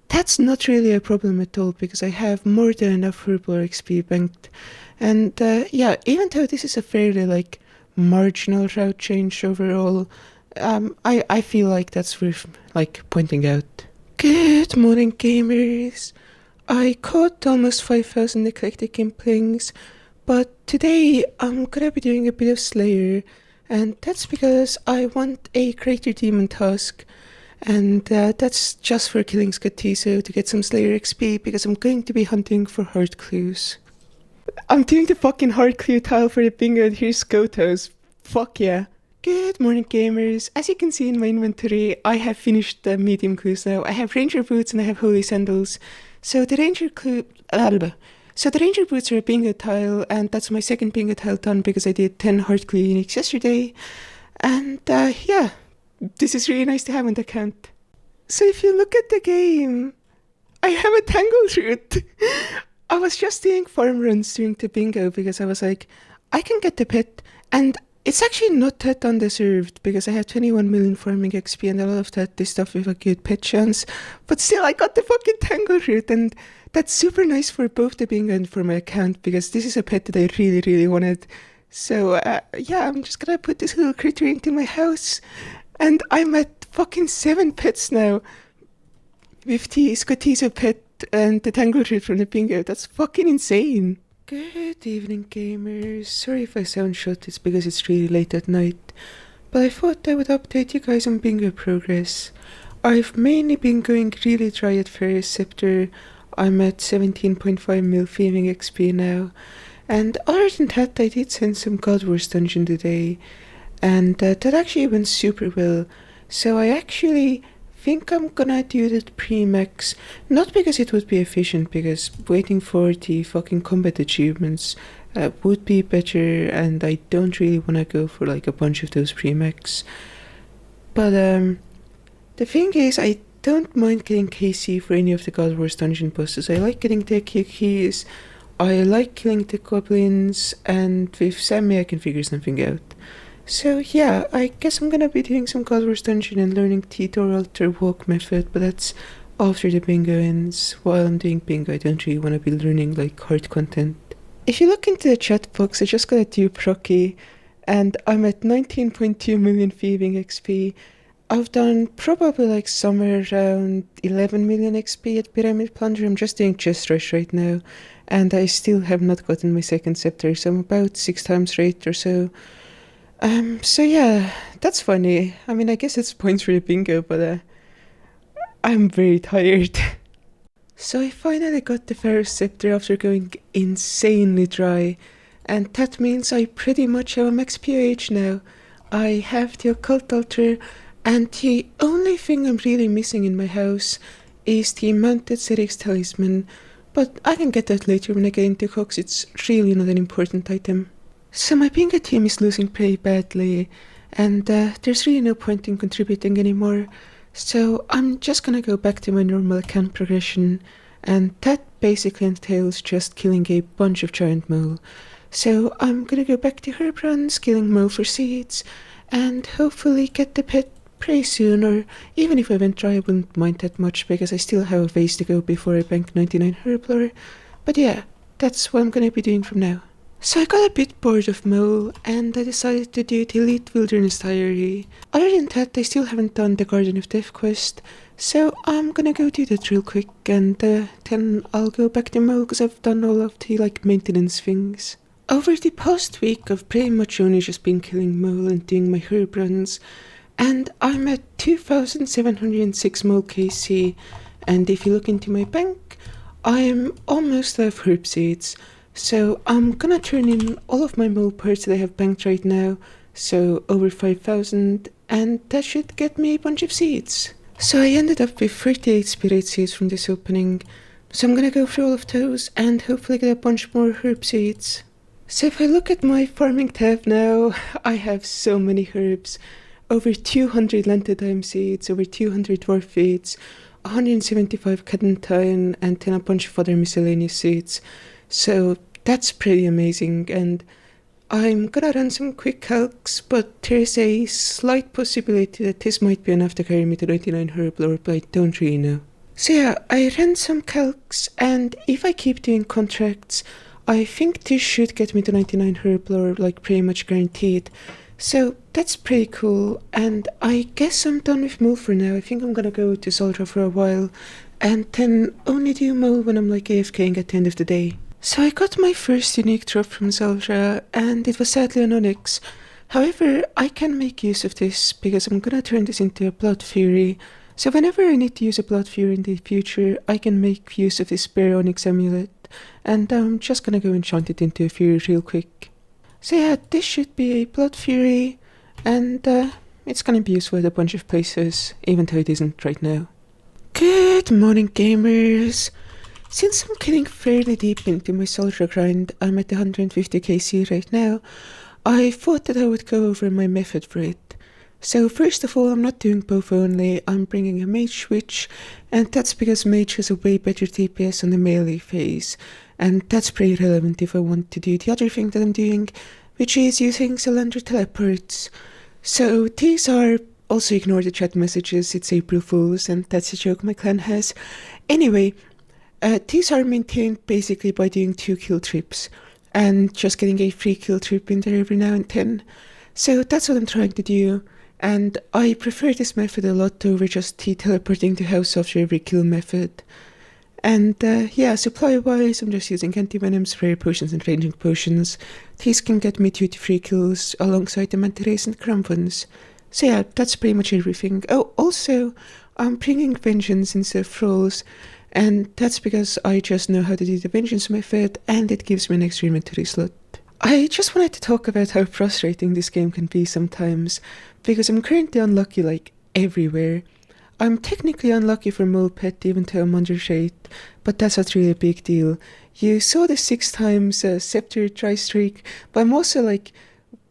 that's not really a problem at all because I have more than enough Herblore XP banked. And yeah, even though this is a fairly like marginal route change overall, I feel like that's worth like pointing out. Good morning, gamers. I caught almost 5,000 eclectic implings, but today I'm gonna be doing a bit of Slayer, and that's because I want a Crater Demon task, and that's just for killing Scatizo to get some Slayer XP because I'm going to be hunting for hard clues. I'm doing the fucking hard clue tile for the bingo and here's Skotos. Fuck yeah. Good morning, gamers. As you can see in my inventory, I have finished the medium clues now. I have ranger boots and I have holy sandals. So the ranger boots are a bingo tile, and that's my second bingo tile done because I did 10 hard clue uniques yesterday. And yeah, this is really nice to have on the account. So if you look at the game, I have a tangled root. I was just doing farm runs during the bingo because I was like, I can get the pet, and it's actually not that undeserved because I have 21 million farming XP and a lot of that is stuff with a good pet chance. But still, I got the fucking tangle root, and that's super nice for both the bingo and for my account because this is a pet that I really, really wanted. So yeah, I'm just gonna put this little critter into my house, and I'm at fucking 7 pets now with the Scatizo pet and the tangle root from the bingo. That's fucking insane. Good evening, gamers. Sorry if I sound short, it's because it's really late at night. But I thought I would update you guys on bingo progress. I've mainly been going really dry at Ferris Scepter. I'm at 17.5 mil thieving XP now. And other than that, I did send some God Wars Dungeon today. And that actually went super well. So I actually think I'm gonna do that pre-max, not because it would be efficient, because waiting for the fucking combat achievements would be better, and I don't really want to go for like a bunch of those pre-max. But the thing is, I don't mind getting KC for any of the God Wars dungeon bosses. I like getting the keys, I like killing the goblins, and with Sammy I can figure something out. So yeah, I guess I'm gonna be doing some God Wars Dungeon and learning Titor Altar Walk method, but that's after the bingo ends. While I'm doing bingo, I don't really want to be learning like hard content. If you look into the chat box, I just got a dupe Rocky, and I'm at 19.2 million thieving XP. I've done probably like somewhere around 11 million XP at Pyramid Plunder. I'm just doing Chest Rush right now, and I still have not gotten my second scepter, so I'm about 6 times rate or so. So yeah, that's funny. I mean, I guess it's points for the bingo, but I'm very tired. So I finally got the Ferris Scepter after going insanely dry, and that means I pretty much have a max POH now. I have the Occult Altar, and the only thing I'm really missing in my house is the Mounted Serix Talisman, but I can get that later when I get into Cox. It's really not an important item. So my bingo team is losing pretty badly, and there's really no point in contributing anymore. So I'm just gonna go back to my normal account progression, and that basically entails just killing a bunch of giant mole. So I'm gonna go back to herb runs, killing mole for seeds, and hopefully get the pet pretty soon, or even if I went dry I wouldn't mind that much because I still have a ways to go before I bank 99 herb lore. But yeah, that's what I'm gonna be doing from now. So I got a bit bored of Mole, and I decided to do the Elite Wilderness Diary. Other than that, I still haven't done the Garden of Death quest, so I'm gonna go do that real quick, and then I'll go back to Mole because I've done all of the maintenance things. Over the past week, I've pretty much only just been killing Mole and doing my herb runs, and I'm at 2,706 Mole KC, and if you look into my bank, I'm almost out of herb seeds. So I'm gonna turn in all of my mole parts that I have banked right now, so over 5,000, and that should get me a bunch of seeds. So I ended up with 38 spirit seeds from this opening, so I'm gonna go through all of those and hopefully get a bunch more herb seeds. So if I look at my farming tab now, I have so many herbs. Over 200 lanthanum seeds, over 200 dwarf seeds, 175 cadentine, and then a bunch of other miscellaneous seeds. So that's pretty amazing, and I'm gonna run some quick calcs, but there's a slight possibility that this might be enough to carry me to 99 herb lore, but I don't really know. So yeah, I ran some calcs, and if I keep doing contracts, I think this should get me to 99 herb lore, pretty much guaranteed. So that's pretty cool, and I guess I'm done with Mole for now. I think I'm gonna go to Zoldra for a while, and then only do Mole when I'm AFKing at the end of the day. So I got my first unique drop from Zoldra, and it was sadly an Onyx. However, I can make use of this because I'm gonna turn this into a Blood Fury. So whenever I need to use a Blood Fury in the future, I can make use of this Spare Onyx amulet, and I'm just gonna go enchant it into a Fury real quick. So yeah, this should be a Blood Fury, and it's gonna be useful at a bunch of places, even though it isn't right now. Good morning, gamers! Since I'm getting fairly deep into my Soldier grind, I'm at 150 KC right now, I thought that I would go over my method for it. So first of all, I'm not doing both only, I'm bringing a Mage switch, and that's because Mage has a way better DPS on the melee phase, and that's pretty relevant if I want to do the other thing that I'm doing, which is using Zalander teleports. So these are, also ignore the chat messages, it's April Fools, and that's a joke my clan has. Anyway, these are maintained basically by doing 2 kill trips, and just getting a free kill trip in there every now and then. So that's what I'm trying to do, and I prefer this method a lot over just the teleporting to house after every kill method. And yeah, supply-wise, I'm just using anti-venoms, rare potions, and ranging potions. These can get me 2 to 3 kills alongside the Manta Rays and Crampons. So yeah, that's pretty much everything. Oh, also, I'm bringing Vengeance instead of Thralls, and that's because I just know how to do the Vengeance method, and it gives me an extra inventory slot. I just wanted to talk about how frustrating this game can be sometimes, because I'm currently unlucky everywhere. I'm technically unlucky for Mole Pet even though I'm under shade, but that's not really a big deal. You saw the 6 times Scepter dry streak, but I'm also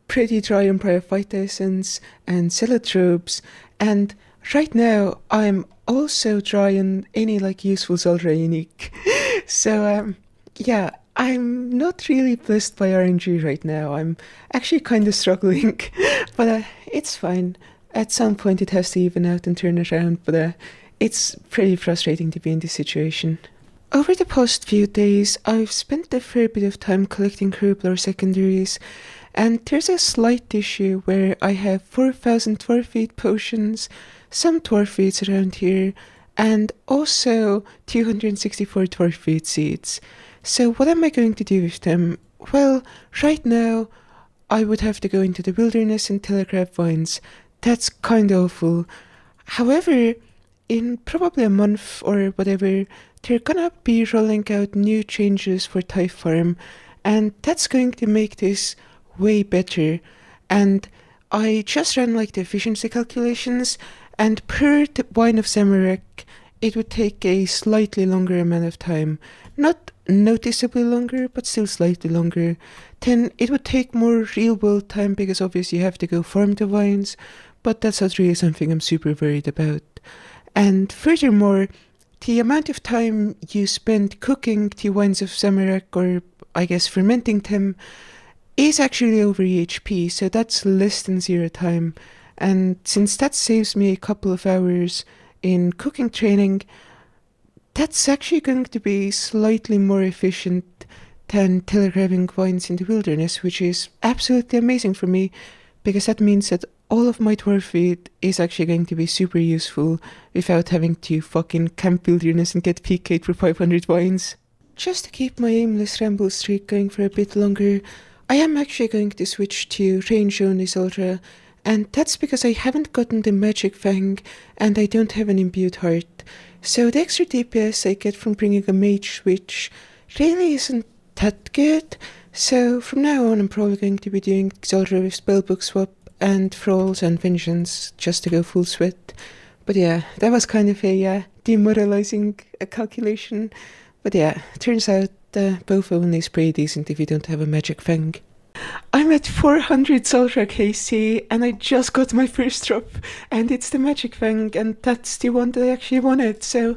pretty dry on Bryophyte Essence and Celotropes, and right now I'm also dry on any useful Zoldra unique. So yeah, I'm not really blessed by RNG right now. I'm actually kind of struggling, but it's fine. At some point it has to even out and turn around, but it's pretty frustrating to be in this situation. Over the past few days, I've spent a fair bit of time collecting herb lore secondaries, and there's a slight issue where I have 4,000 Dwarfeed potions, some Dwarfeeds around here, and also 264 Dwarfeed seeds. So what am I going to do with them? Well, right now, I would have to go into the wilderness and telegraph vines. That's kind of awful. However, in probably a month or whatever, they're gonna be rolling out new changes for Type Farm, and that's going to make this way better. And I just ran the efficiency calculations, and per the Wine of Zamorak, it would take a slightly longer amount of time. Not noticeably longer, but still slightly longer, then it would take more real world time because obviously you have to go farm the vines, but that's not really something I'm super worried about. And furthermore, the amount of time you spend cooking the wines of Samarak, or I guess fermenting them, is actually over EHP, so that's less than zero time. And since that saves me a couple of hours in cooking training, that's actually going to be slightly more efficient than telegraphing vines in the wilderness, which is absolutely amazing for me, because that means that all of my dwarf feed is actually going to be super useful without having to fucking camp wilderness and get PK'd for 500 vines. Just to keep my aimless ramble streak going for a bit longer, I am actually going to switch to range only Zulrah, and that's because I haven't gotten the magic fang and I don't have an imbued heart. So the extra DPS I get from bringing a mage switch really isn't that good. So from now on I'm probably going to be doing Zulrah with spellbook swap and thralls and vengeance just to go full sweat. But yeah, that was kind of a demoralizing calculation. But yeah, turns out both only is pretty decent if you don't have a magic fang. I'm at 400 Zulrah KC and I just got my first drop, and it's the magic fang, and that's the one that I actually wanted. So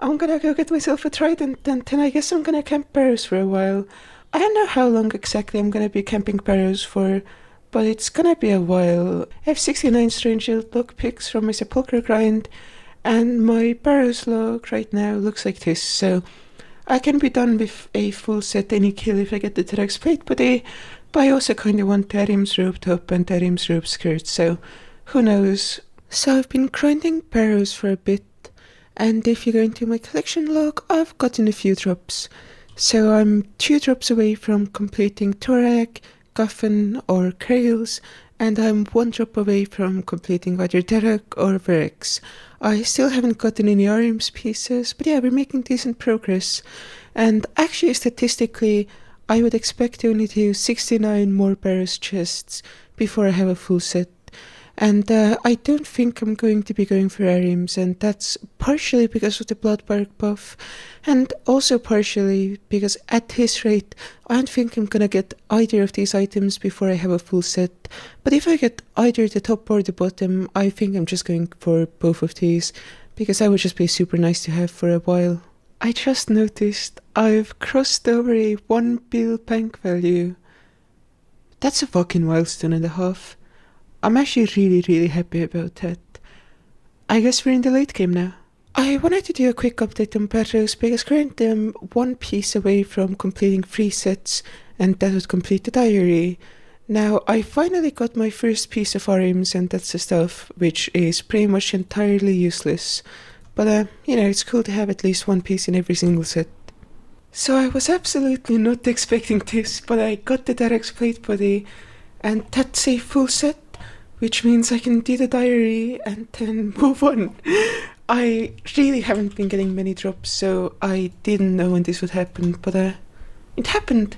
I'm gonna go get myself a trident, and then I guess I'm gonna camp barrows for a while. I don't know how long exactly I'm gonna be camping barrows for, but it's gonna be a while. I have 69 strange log picks from my sepulchre grind, and my barrows log right now looks like this, so I can be done with a full set any kill if I get the T-Rex plate body, but I also kinda want Tarim's robe top and Tarim's robe skirt, so who knows. So I've been grinding barrows for a bit, and if you go into my collection log, I've gotten a few drops. So I'm 2 drops away from completing Torak, Guffin or Krails, and I'm 1 drop away from completing either Derek or Verex. I still haven't gotten any arms pieces, but yeah, we're making decent progress. And actually, statistically, I would expect to only do 69 more barrows chests before I have a full set. And I don't think I'm going to be going for Arims, and that's partially because of the Bloodbark buff, and also partially because at this rate, I don't think I'm gonna get either of these items before I have a full set. But if I get either the top or the bottom, I think I'm just going for both of these, because that would just be super nice to have for a while. I just noticed I've crossed over a 1 bill bank value. That's a fucking milestone and a half. I'm actually really happy about that. I guess we're in the late game now. I wanted to do a quick update on barrows because currently I'm 1 piece away from completing 3 sets, and that would complete the diary. Now, I finally got my first piece of arms, and that's the stuff, which is pretty much entirely useless. But, it's cool to have at least 1 piece in every single set. So I was absolutely not expecting this, but I got the Derek's plate body, and that's a full set, which means I can do the diary and then move on. I really haven't been getting many drops, so I didn't know when this would happen, but it happened.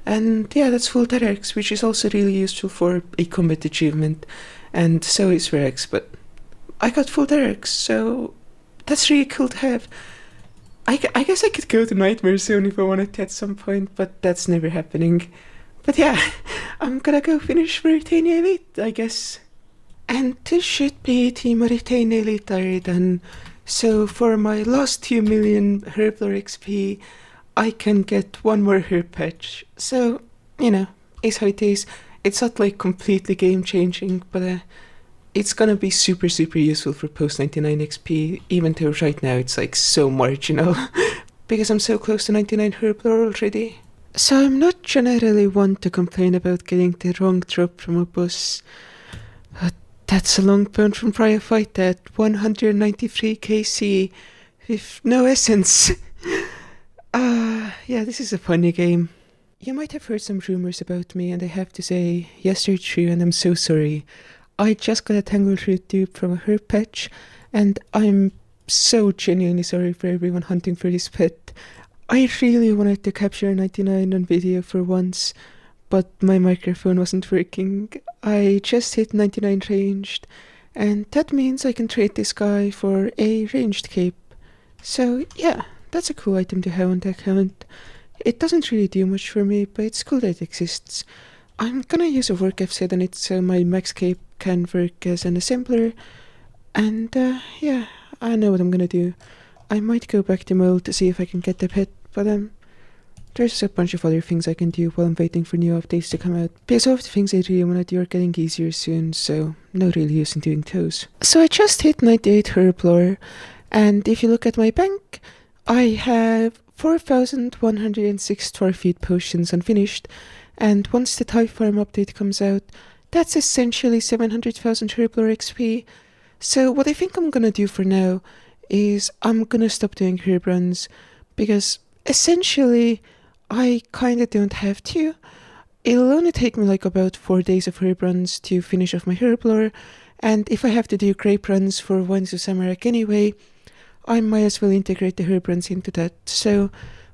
And yeah, that's full Derek's, which is also really useful for a combat achievement, and so is Rex, but I got full Derek's, so that's really cool to have. I guess I could go to Nightmare Zone if I wanted to at some point, but that's never happening. But yeah, I'm gonna go finish Mauritania Elite, I guess. And this should be the Mauritania Elite diary done. So for my last 2 million Herblore XP, I can get 1 more herb patch. So, is how it is. It's not like completely game changing, but it's gonna be super useful for post 99 XP, even though right now it's like so marginal, because I'm so close to 99 Herblore already. So I'm not generally one to complain about getting the wrong drop from a boss. That's a long burn from prior fight at 193 KC with no essence. Yeah, this is a funny game. You might have heard some rumors about me, and I have to say, yes, they're true, and I'm so sorry. I just got a Tangleroot dupe from a herb patch, and I'm so genuinely sorry for everyone hunting for this pet. I really wanted to capture 99 on video for once, but my microphone wasn't working. I just hit 99 ranged, and that means I can trade this guy for a ranged cape. So yeah, that's a cool item to have on the account. It doesn't really do much for me, but it's cool that it exists. I'm gonna use a work I've set on it so my Maxcape can work as an assembler, and yeah, I know what I'm gonna do. I might go back to mode to see if I can get the pet, but there's a bunch of other things I can do while I'm waiting for new updates to come out, because all of the things I really want to do are getting easier soon, so no real use in doing those. So I just hit 98 Herblore, and if you look at my bank, I have 4,106 Torfeed potions unfinished, and once the Type Farm update comes out, that's essentially 700,000 Herblore XP. So what I think I'm gonna do for now is I'm gonna stop doing herb runs, because essentially I kinda don't have to. It'll only take me like about 4 days of herb runs to finish off my herblore, and if I have to do grape runs for Wines of Samarak anyway, I might as well integrate the herb runs into that. So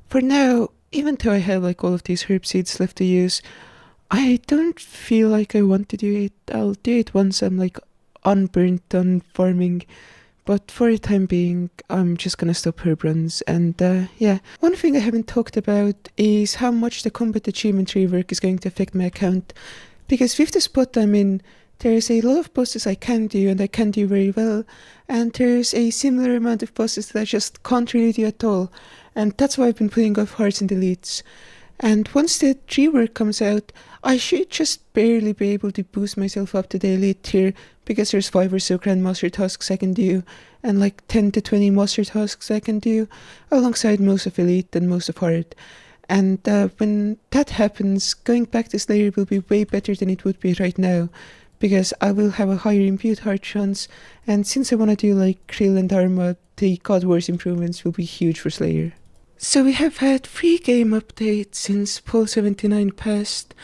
for now, even though I have like all of these herb seeds left to use, I don't feel like I want to do it. I'll do it once I'm like unburnt on farming. But for the time being, I'm just gonna stop herb runs. And yeah, one thing I haven't talked about is how much the combat achievement rework is going to affect my account. Because with the spot I'm in, there's a lot of bosses I can do and I can do very well. And there's a similar amount of bosses that I just can't really do at all. And that's why I've been putting off hearts and deletes. And once the rework comes out, I should just barely be able to boost myself up to the elite tier, because there's 5 or so Grandmaster tasks I can do, and like 10 to 20 Master tasks I can do, alongside most of elite and most of hard. And when that happens, going back to Slayer will be way better than it would be right now, because I will have a higher imbued heart chance, and since I want to do like Krill and Dharma, the God Wars improvements will be huge for Slayer. So we have had 3 game updates since Pole 79 passed,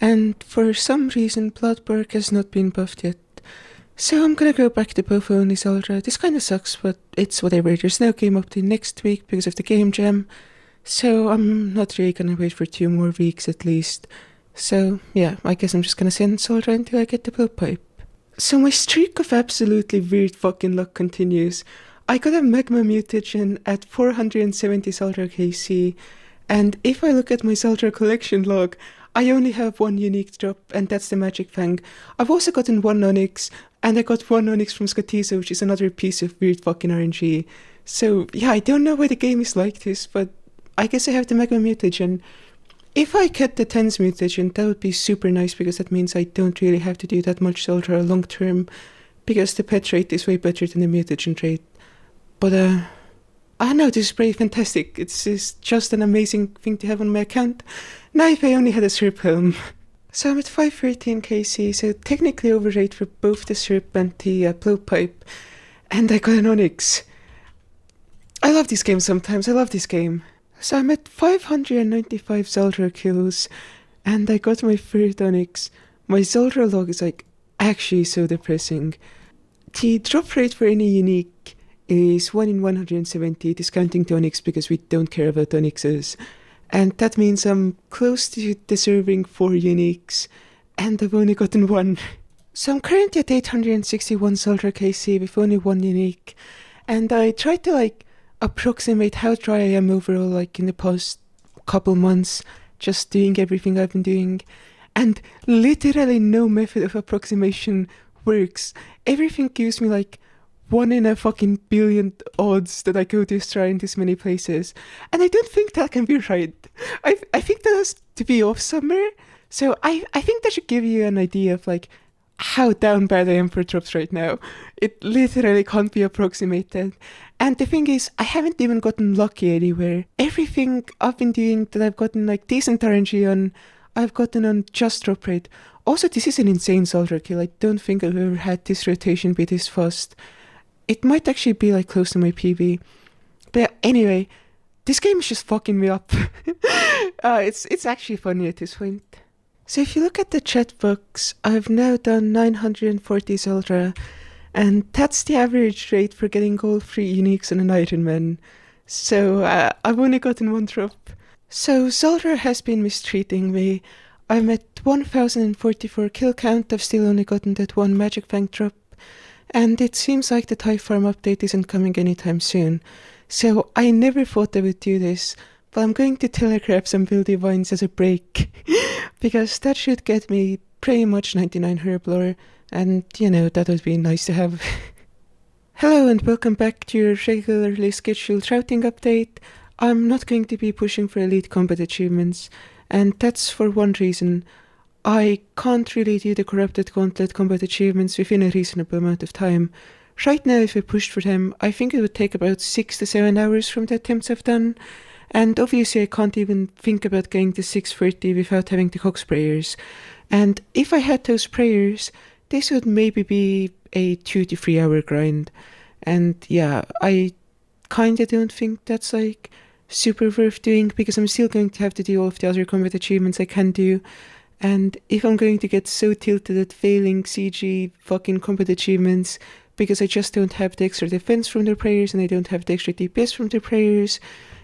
and for some reason Bloodborg has not been buffed yet. So I'm gonna go back to buff only Zaldra. This kinda sucks, but it's whatever. There's no game update next week because of the game jam, so I'm not really gonna wait for 2 more weeks at least. So yeah, I guess I'm just gonna send Zaldra until I get the blowpipe. So my streak of absolutely weird fucking luck continues. I got a Magma Mutagen at 470 Zaldra KC, and if I look at my Zaldra collection log, I only have 1 unique drop, and that's the Magic Fang. I've also gotten 1 Onyx, and I got 1 Onyx from Skotiza, which is another piece of weird fucking RNG. So yeah, I don't know why the game is like this, but I guess I have the Magma Mutagen. If I get the Tens Mutagen, that would be super nice, because that means I don't really have to do that much Zaldra long term, because the pet trait is way better than the Mutagen trait. But I know this is pretty fantastic. It's just an amazing thing to have on my account. Now if I only had a Serp Helm. So I'm at 513 KC, so technically overrate for both the Serp and the blowpipe. And I got an Onyx. I love this game sometimes, I love this game. So I'm at 595 Zaldra kills, and I got my 3rd Onyx. My Zaldra log is like actually so depressing. The drop rate for any unique is 1 in 170, discounting the Onyx because we don't care about Onyxes. And that means I'm close to deserving 4 uniques, and I've only gotten 1. So I'm currently at 861 Zaldra KC with only 1 unique, and I tried to like approximate how dry I am overall like in the past couple months, just doing everything I've been doing, and literally no method of approximation works. Everything gives me like 1 in a fucking billion odds that I go this dry in this many places. And I don't think that can be right. I think that has to be off somewhere. So I think that should give you an idea of like how down bad I am for drops right now. It literally can't be approximated. And the thing is, I haven't even gotten lucky anywhere. Everything I've been doing that I've gotten like decent RNG on, I've gotten on just drop rate. Also, this is an insane Zaldra kill. I don't think I've ever had this rotation be this fast. It might actually be like close to my PB. But yeah, anyway, this game is just fucking me up. It's actually funny at this point. So if you look at the chat box, I've now done 940 Zaldra, and that's the average rate for getting all 3 uniques on an Ironman. So I've only gotten 1 drop. So Zaldra has been mistreating me. I'm at 1044 kill count, I've still only gotten that 1 Magic Fang drop. And it seems like the Type Farm update isn't coming anytime soon. So I never thought I would do this, but I'm going to telegraph some buildy vines as a break, because that should get me pretty much 99 herb lore, and that would be nice to have. Hello and welcome back to your regularly scheduled routing update. I'm not going to be pushing for elite combat achievements, and that's for one reason. I can't really do the corrupted gauntlet combat achievements within a reasonable amount of time. Right now, if I pushed for them, I think it would take about 6 to 7 hours from the attempts I've done, and obviously I can't even think about getting to 630 without having the cox prayers. And if I had those prayers, this would maybe be a 2 to 3 hour grind. And yeah, I kinda don't think that's like super worth doing, because I'm still going to have to do all of the other combat achievements I can do. And if I'm going to get so tilted at failing CG fucking combat achievements because I just don't have the extra defense from their prayers and I don't have the extra DPS from their prayers,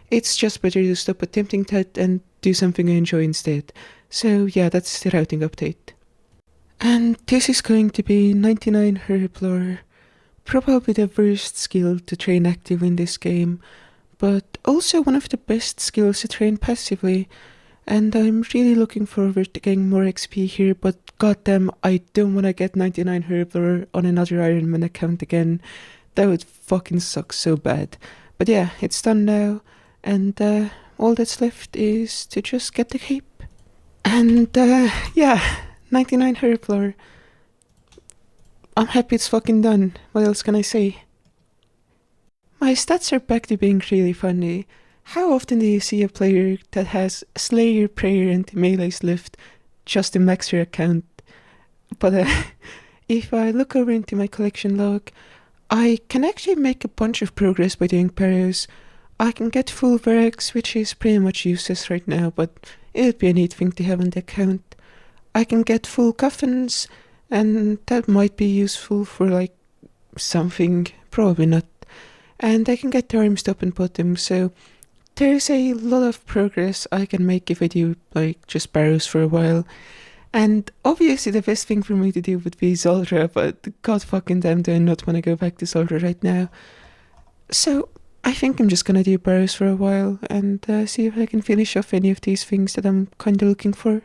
it's just better to stop attempting that and do something I enjoy instead. So yeah, that's the routing update. And this is going to be 99 herb lore. Probably the worst skill to train active in this game, but also one of the best skills to train passively. And I'm really looking forward to getting more XP here, but goddamn, I don't want to get 99 herb lore on another ironman account again. That would fucking suck so bad. But yeah, it's done now, and all that's left is to just get the cape. And yeah, 99 herb lore. I'm happy it's fucking done. What else can I say? My stats are back to being really funny. How often do you see a player that has Slayer, Prayer and Melee's left just to max your account? But if I look over into my collection log, I can actually make a bunch of progress by doing Paros. I can get full Varix, which is pretty much useless right now, but it would be a neat thing to have on the account. I can get full Coffins, and that might be useful for like something, probably not. And I can get the arms top and bottom, so there's a lot of progress I can make if I do like just Barrows for a while. And obviously the best thing for me to do would be Zoldra, but god fucking damn do I not want to go back to Zoldra right now. So I think I'm just gonna do Barrows for a while and see if I can finish off any of these things that I'm kinda looking for.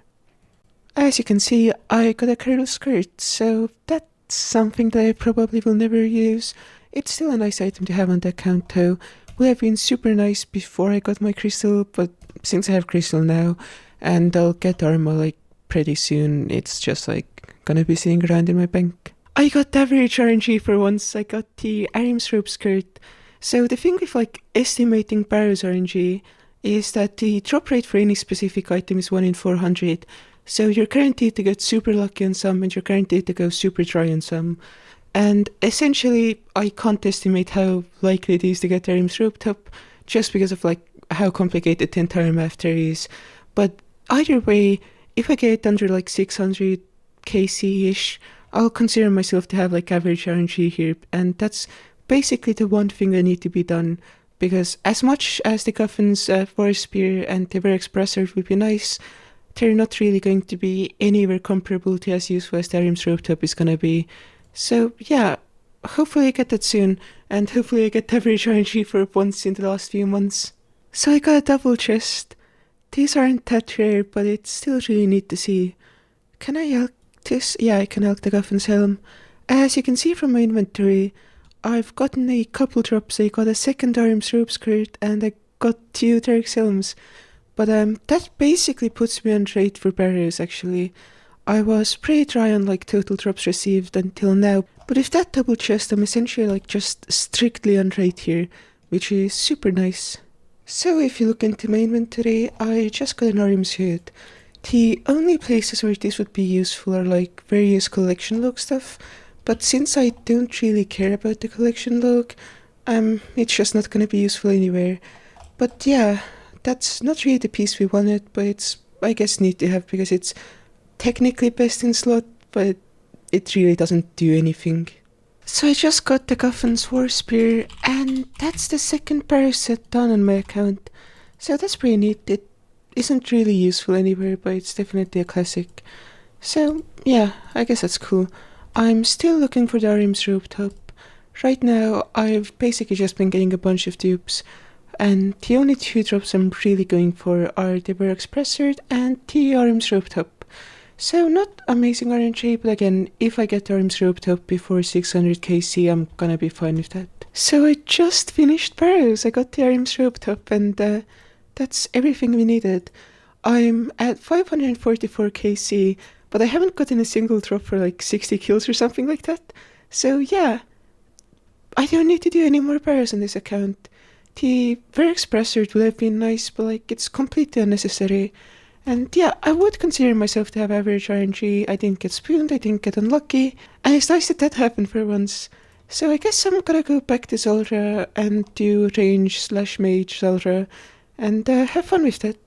As you can see, I got a curl skirt, so that's something that I probably will never use. It's still a nice item to have on the account though. Would have been super nice before I got my crystal, but since I have crystal now, and I'll get armor like pretty soon, it's just like gonna be sitting around in my bank. I got average RNG for once. I got the Arim's rope skirt. So the thing with like estimating Barrow's RNG is that the drop rate for any specific item is 1 in 400. So you're guaranteed to get super lucky on some and you're guaranteed to go super dry on some. And essentially, I can't estimate how likely it is to get Arim's rope top just because of like how complicated the entire math there is. But either way, if I get under like 600 KC-ish, I'll consider myself to have like average RNG here. And that's basically the one thing I need to be done. Because as much as the Coffin's Forest Spear and the Varix Brassard would be nice, they're not really going to be anywhere comparable to as useful as the Arim's rope top is gonna be. So yeah, hopefully I get that soon, and hopefully I get average RNG for once in the last few months. So I got a double chest. These aren't that rare, but it's still really neat to see. Can I elk this? Yeah, I can elk the Coffin's helm. As you can see from my inventory, I've gotten a couple drops. I got a second Arim's rope skirt, and I got 2 Derek's helms. But that basically puts me on rate for barriers actually. I was pretty dry on like total drops received until now, but with that double chest I'm essentially like just strictly on rate here, which is super nice. So if you look into my inventory, I just got an Arim's hood. The only places where this would be useful are like various collection log stuff, but since I don't really care about the collection log, it's just not gonna be useful anywhere. But yeah, that's not really the piece we wanted, but it's, I guess, neat to have because it's technically best in slot, but it really doesn't do anything. So I just got the Coffin's War Spear, and that's the second Barrow set done on my account. So that's pretty neat. It isn't really useful anywhere, but it's definitely a classic. So yeah, I guess that's cool. I'm still looking for the Arim's rope top. Right now, I've basically just been getting a bunch of dupes. and the only two drops I'm really going for are the Barracks Pressured and the Arms Roped Up. So not amazing RNG, but again, if I get the Arms Roped Up before 600 kc, I'm gonna be fine with that. So I just finished Barrows. I got the Arms Roped Up, and that's everything we needed. I'm at 544 kc, but I haven't gotten a single drop for like 60 kills or something like that. So yeah, I don't need to do any more barrows on this account. The Barracks Pressured would have been nice, but like it's completely unnecessary. And yeah, I would consider myself to have average RNG. I didn't get spooned, I didn't get unlucky, and it's nice that that happened for once. So I guess I'm gonna go back to Zulrah and do range/mage Zulrah and have fun with that.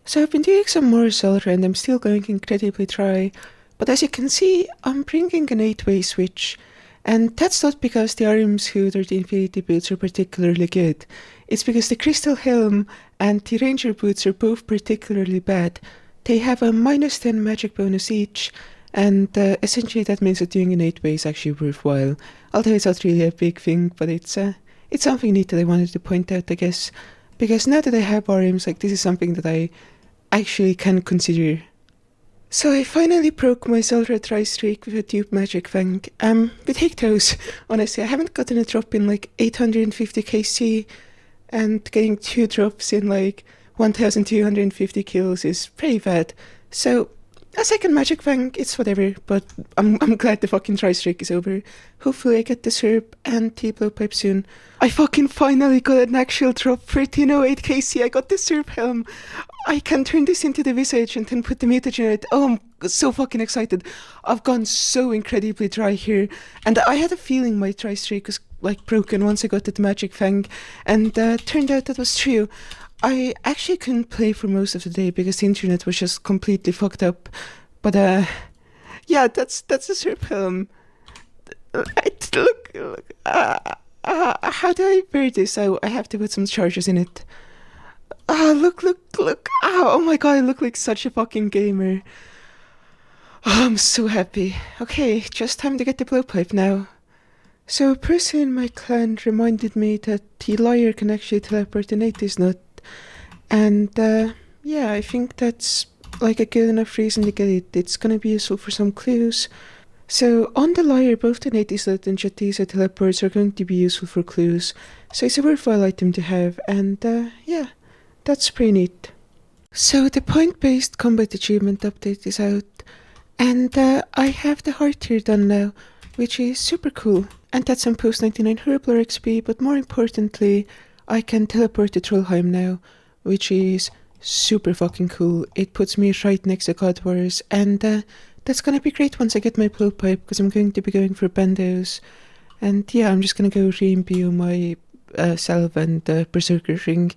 So I've been doing some more Zulrah and I'm still going incredibly dry, but as you can see, I'm bringing an 8-way switch. And that's not because the Arms Hood or the Infinity Boots are particularly good. It's because the Crystal Helm and the Ranger Boots are both particularly bad. They have a -10 magic bonus each, and essentially that means that doing an 8-way is actually worthwhile. Although it's not really a big thing, but it's something neat that I wanted to point out, I guess. Because now that I have Arms, like, this is something that I actually can consider. So I finally broke my Zulrah try streak with a dupe magic fang. With Hictos, honestly, I haven't gotten a drop in like 850 kc, and getting 2 drops in like 1250 kills is pretty bad. So a second magic fang, it's whatever, but I'm glad the fucking try streak is over. Hopefully I get the Serp and the blowpipe soon. I fucking finally got an actual drop for 1308 kc. I got the Serp helm. I can turn this into the Visage and then put the mutagen in it. Oh, I'm so fucking excited. I've gone so incredibly dry here. And I had a feeling my try streak was like broken once I got the magic fang. And turned out that was true. I actually couldn't play for most of the day because the internet was just completely fucked up. But yeah, that's the Serp helm. Look, how do I wear this? I have to put some charges in it. Look. Oh my god, I look like such a fucking gamer. Oh, I'm so happy. Okay, just time to get the blowpipe now. So a person in my clan reminded me that the liar can actually teleport an 80s nut. And yeah, I think that's like a good enough reason to get it. It's gonna be useful for some clues. So on the liar, both the 80s nut and Jatisa teleports are going to be useful for clues. So it's a worthwhile item to have, and yeah, that's pretty neat. So the point-based combat achievement update is out, and I have the heart tier done now, which is super cool. And that's on post 99 Herblore XP, but more importantly, I can teleport to Trollheim now, which is super fucking cool. It puts me right next to God Wars, and that's gonna be great once I get my blowpipe, because I'm going to be going for bandos. And yeah, I'm just gonna go re-imbue my salve and berserker ring,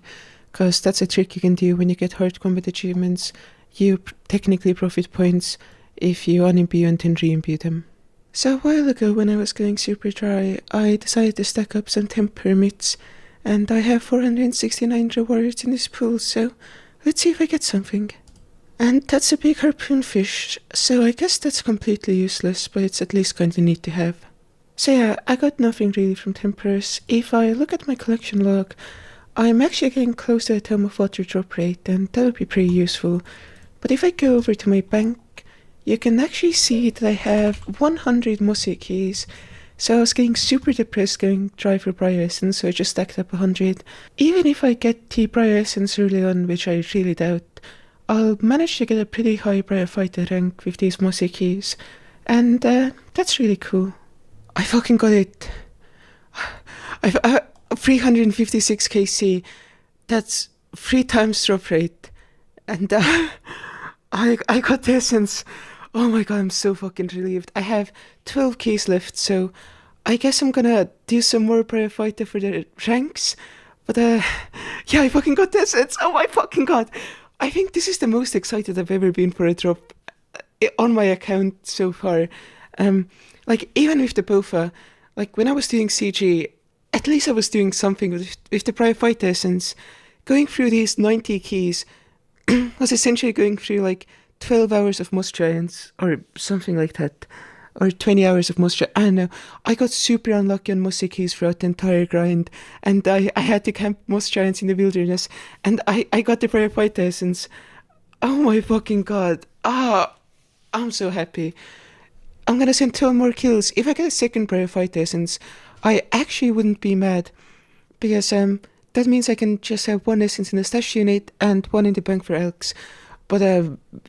because that's a trick you can do when you get hard combat achievements. You technically profit points if you unimbue and then re-imbue them. So a while ago, when I was going super dry, I decided to stack up some temp permits, and I have 469 rewards in this pool, so let's see if I get something. And that's a big harpoon fish, so I guess that's completely useless, but it's at least kinda neat to have. So yeah, I got nothing really from Temperance. If I look at my collection log, I'm actually getting close to a Tome of Water drop rate, and that would be pretty useful. But if I go over to my bank, you can actually see that I have 100 Mossy keys. So I was getting super depressed going dry for Briar Essence, so I just stacked up 100. Even if I get the Briar Essence early on, which I really doubt, I'll manage to get a pretty high Briar Fighter rank with these Mossy keys. And that's really cool. I fucking got it. I've 356 kc. That's 3 times drop rate. And I got the essence. Oh my god, I'm so fucking relieved. I have 12 keys left, so I guess I'm gonna do some more Briar Fighter for the ranks. But yeah, I fucking got the essence. Oh my fucking god. I think this is the most excited I've ever been for a drop on my account so far. Like, even with the BOFA, like, when I was doing CG, at least I was doing something with the Briar Fighter essence. Going through these 90 keys was essentially going through, like, 12 hours of Moss Giants, or something like that. or 20 hours of moisture. I don't know. I got super unlucky on musky keys throughout the entire grind, and I had to camp most giants in the wilderness, and I got the Bryophyte essence. Oh my fucking god. I'm so happy. I'm gonna send 12 more kills. If I get a second Bryophyte essence, I actually wouldn't be mad, because that means I can just have one essence in the stash unit and one in the bank for elks. But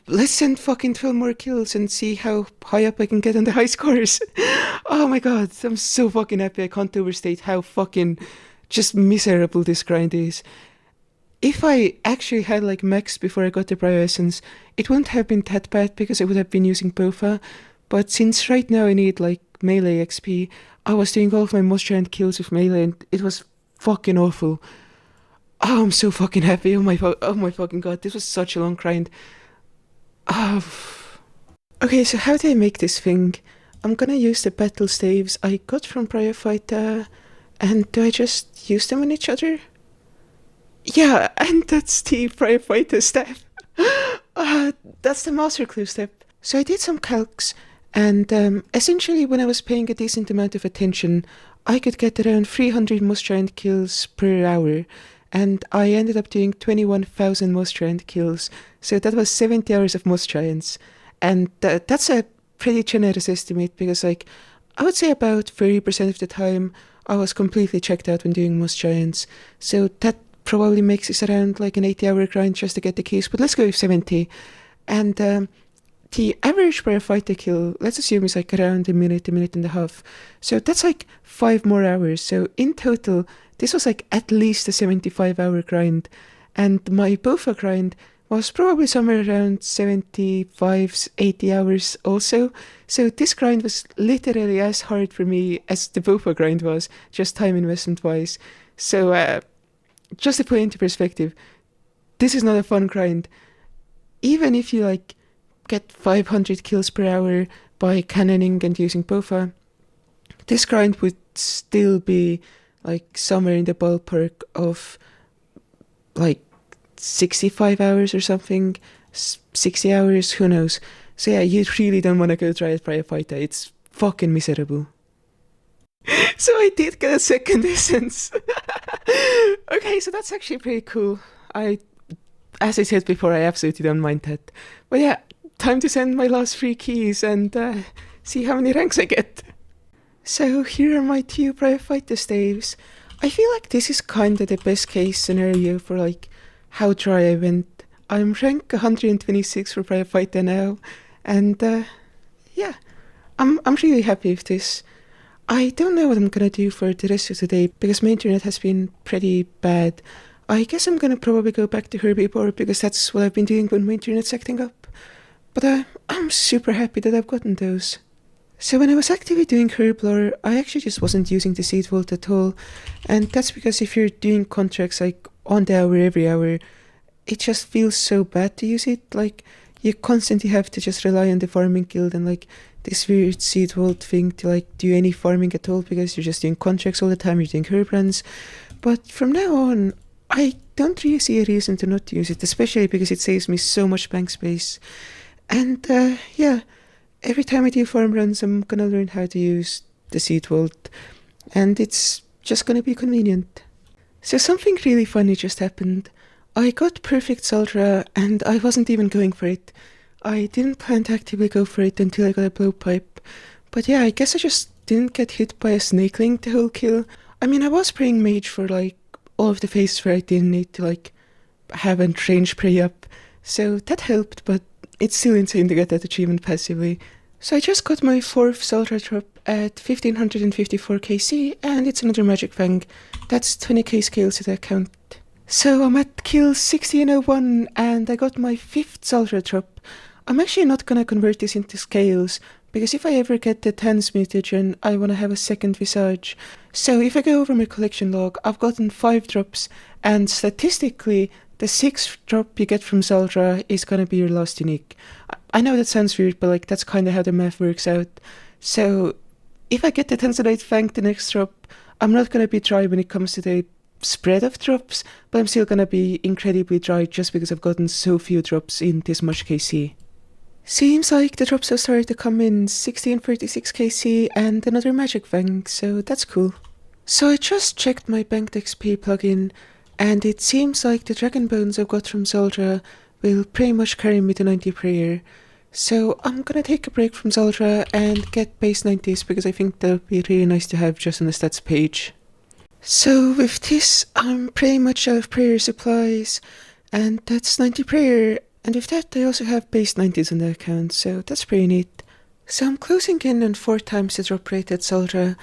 let's send fucking 12 more kills and see how high up I can get on the high scores. Oh my god, I'm so fucking happy. I can't overstate how fucking just miserable this grind is. If I actually had like max before I got the Bryo Essence, it wouldn't have been that bad because I would have been using Bofa. But since right now I need like melee XP, I was doing all of my most giant kills with melee and it was fucking awful. Oh, I'm so fucking happy. Oh my fucking god, this was such a long grind. Oh. Okay, so how do I make this thing? I'm gonna use the battle staves I got from Bryophyte, and do I just use them on each other? Yeah, and that's the Bryophyte staff. That's the master clue step. So I did some calcs, and essentially when I was paying a decent amount of attention, I could get around 300 most giant kills per hour. And I ended up doing 21,000 most giant kills, so that was 70 hours of most giants. And that's a pretty generous estimate, because like I would say about 30% of the time I was completely checked out when doing most giants. So that probably makes it around like an 80-hour grind just to get the keys, but let's go with 70. And the average Bryophyte kill, let's assume, is like around a minute and a half. So that's like 5 more hours. So in total, this was like at least a 75-hour grind. And my Bofa grind was probably somewhere around 75, 80 hours also. So this grind was literally as hard for me as the Bofa grind was, just time investment wise. So just to put it into perspective, this is not a fun grind. Even if you like get 500 kills per hour by cannoning and using Bofa, this grind would still be like somewhere in the ballpark of like 65 hours or something, 60 hours, who knows. So yeah, you really don't want to go try it Bryophyte. It's fucking miserable. So I did get a second essence. Okay, so that's actually pretty cool. As I said before, I absolutely don't mind that. But yeah, time to send my last 3 keys and see how many ranks I get. So here are my 2 Bryophyte staves. I feel like this is kinda the best case scenario for like how dry I went. I'm rank 126 for Bryophyte now, and yeah, I'm really happy with this. I don't know what I'm gonna do for the rest of the day because my internet has been pretty bad. I guess I'm gonna probably go back to Herbivore because that's what I've been doing when my internet's acting up. But I'm super happy that I've gotten those. So when I was actively doing Herblore, I actually just wasn't using the Seed Vault at all. And that's because if you're doing contracts like on the hour, every hour, it just feels so bad to use it. Like, you constantly have to just rely on the farming guild and like this weird Seed Vault thing to like do any farming at all because you're just doing contracts all the time, you're doing Herbrands. But from now on, I don't really see a reason to not use it, especially because it saves me so much bank space. And yeah, every time I do farm runs, I'm gonna learn how to use the Seed Vault, and it's just gonna be convenient. So something really funny just happened. I got Perfect Zultra, and I wasn't even going for it. I didn't plan to actively go for it until I got a blowpipe. But yeah, I guess I just didn't get hit by a snakeling the whole kill. I mean, I was praying mage for like all of the phases where I didn't need to like have a range pray up, so that helped, but it's still insane to get that achievement passively. So I just got my 4th Zultra drop at 1554 KC, and it's another Magic Fang. That's 20k scale to the account. So I'm at kill 1601, and I got my 5th Zultra drop. I'm actually not gonna convert this into scales, because if I ever get the Tans mutagen, I wanna have a second Visage. So if I go over my collection log, I've gotten 5 drops, and statistically, the 6th drop you get from Zultra is gonna be your last unique. I know that sounds weird, but like that's kinda how the math works out. So if I get the Tanzanite Fang the next drop, I'm not gonna be dry when it comes to the spread of drops, but I'm still gonna be incredibly dry just because I've gotten so few drops in this much KC. Seems like the drops have started to come in 1636 KC and another magic fang, so that's cool. So I just checked my banked XP plugin, and it seems like the dragon bones I've got from Zaldra will pretty much carry me to 90 per year. So I'm gonna take a break from Zaldra and get base 90s because I think that would be really nice to have just on the stats page. So with this, I'm pretty much out of prayer supplies, and that's 90 prayer. And with that, I also have base 90s on the account, so that's pretty neat. So I'm closing in on 4 times the drop rate at Zaldra,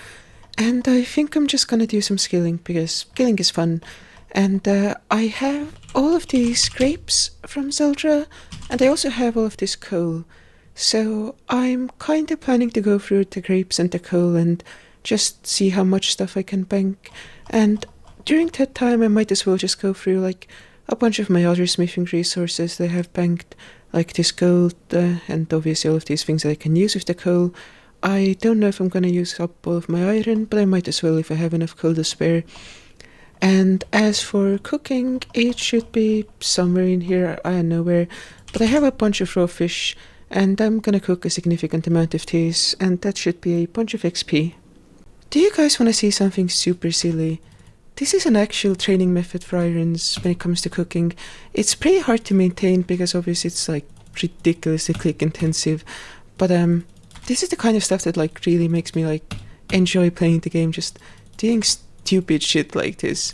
and I think I'm just gonna do some skilling because skilling is fun. And I have all of these grapes from Zaldra, and I also have all of this coal. So I'm kind of planning to go through the grapes and the coal and just see how much stuff I can bank. And during that time, I might as well just go through like a bunch of my other smithing resources that I have banked, like this gold and obviously all of these things that I can use with the coal. I don't know if I'm going to use up all of my iron, but I might as well if I have enough coal to spare. And as for cooking, it should be somewhere in here, I don't know where, but I have a bunch of raw fish, and I'm gonna cook a significant amount of these, and that should be a bunch of XP. Do you guys want to see something super silly? This is an actual training method for irons when it comes to cooking. It's pretty hard to maintain because obviously it's like ridiculously click intensive, but this is the kind of stuff that like really makes me like enjoy playing the game, just doing stupid shit like this.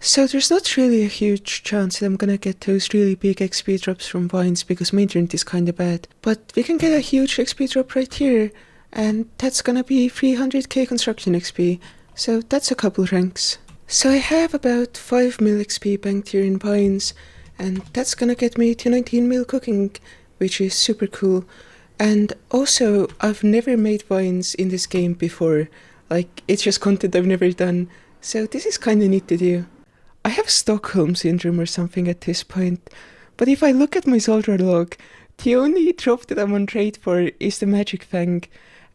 So there's not really a huge chance that I'm gonna get those really big XP drops from vines because my internet is kinda bad, but we can get a huge XP drop right here, and that's gonna be 300k construction XP, so that's a couple ranks. So I have about 5 mil XP banked here in vines, and that's gonna get me to 19 mil cooking, which is super cool. And also, I've never made vines in this game before, like it's just content I've never done, so this is kinda neat to do. I have Stockholm Syndrome or something at this point, but if I look at my Zaldra log, the only drop that I'm on trade for is the Magic Fang,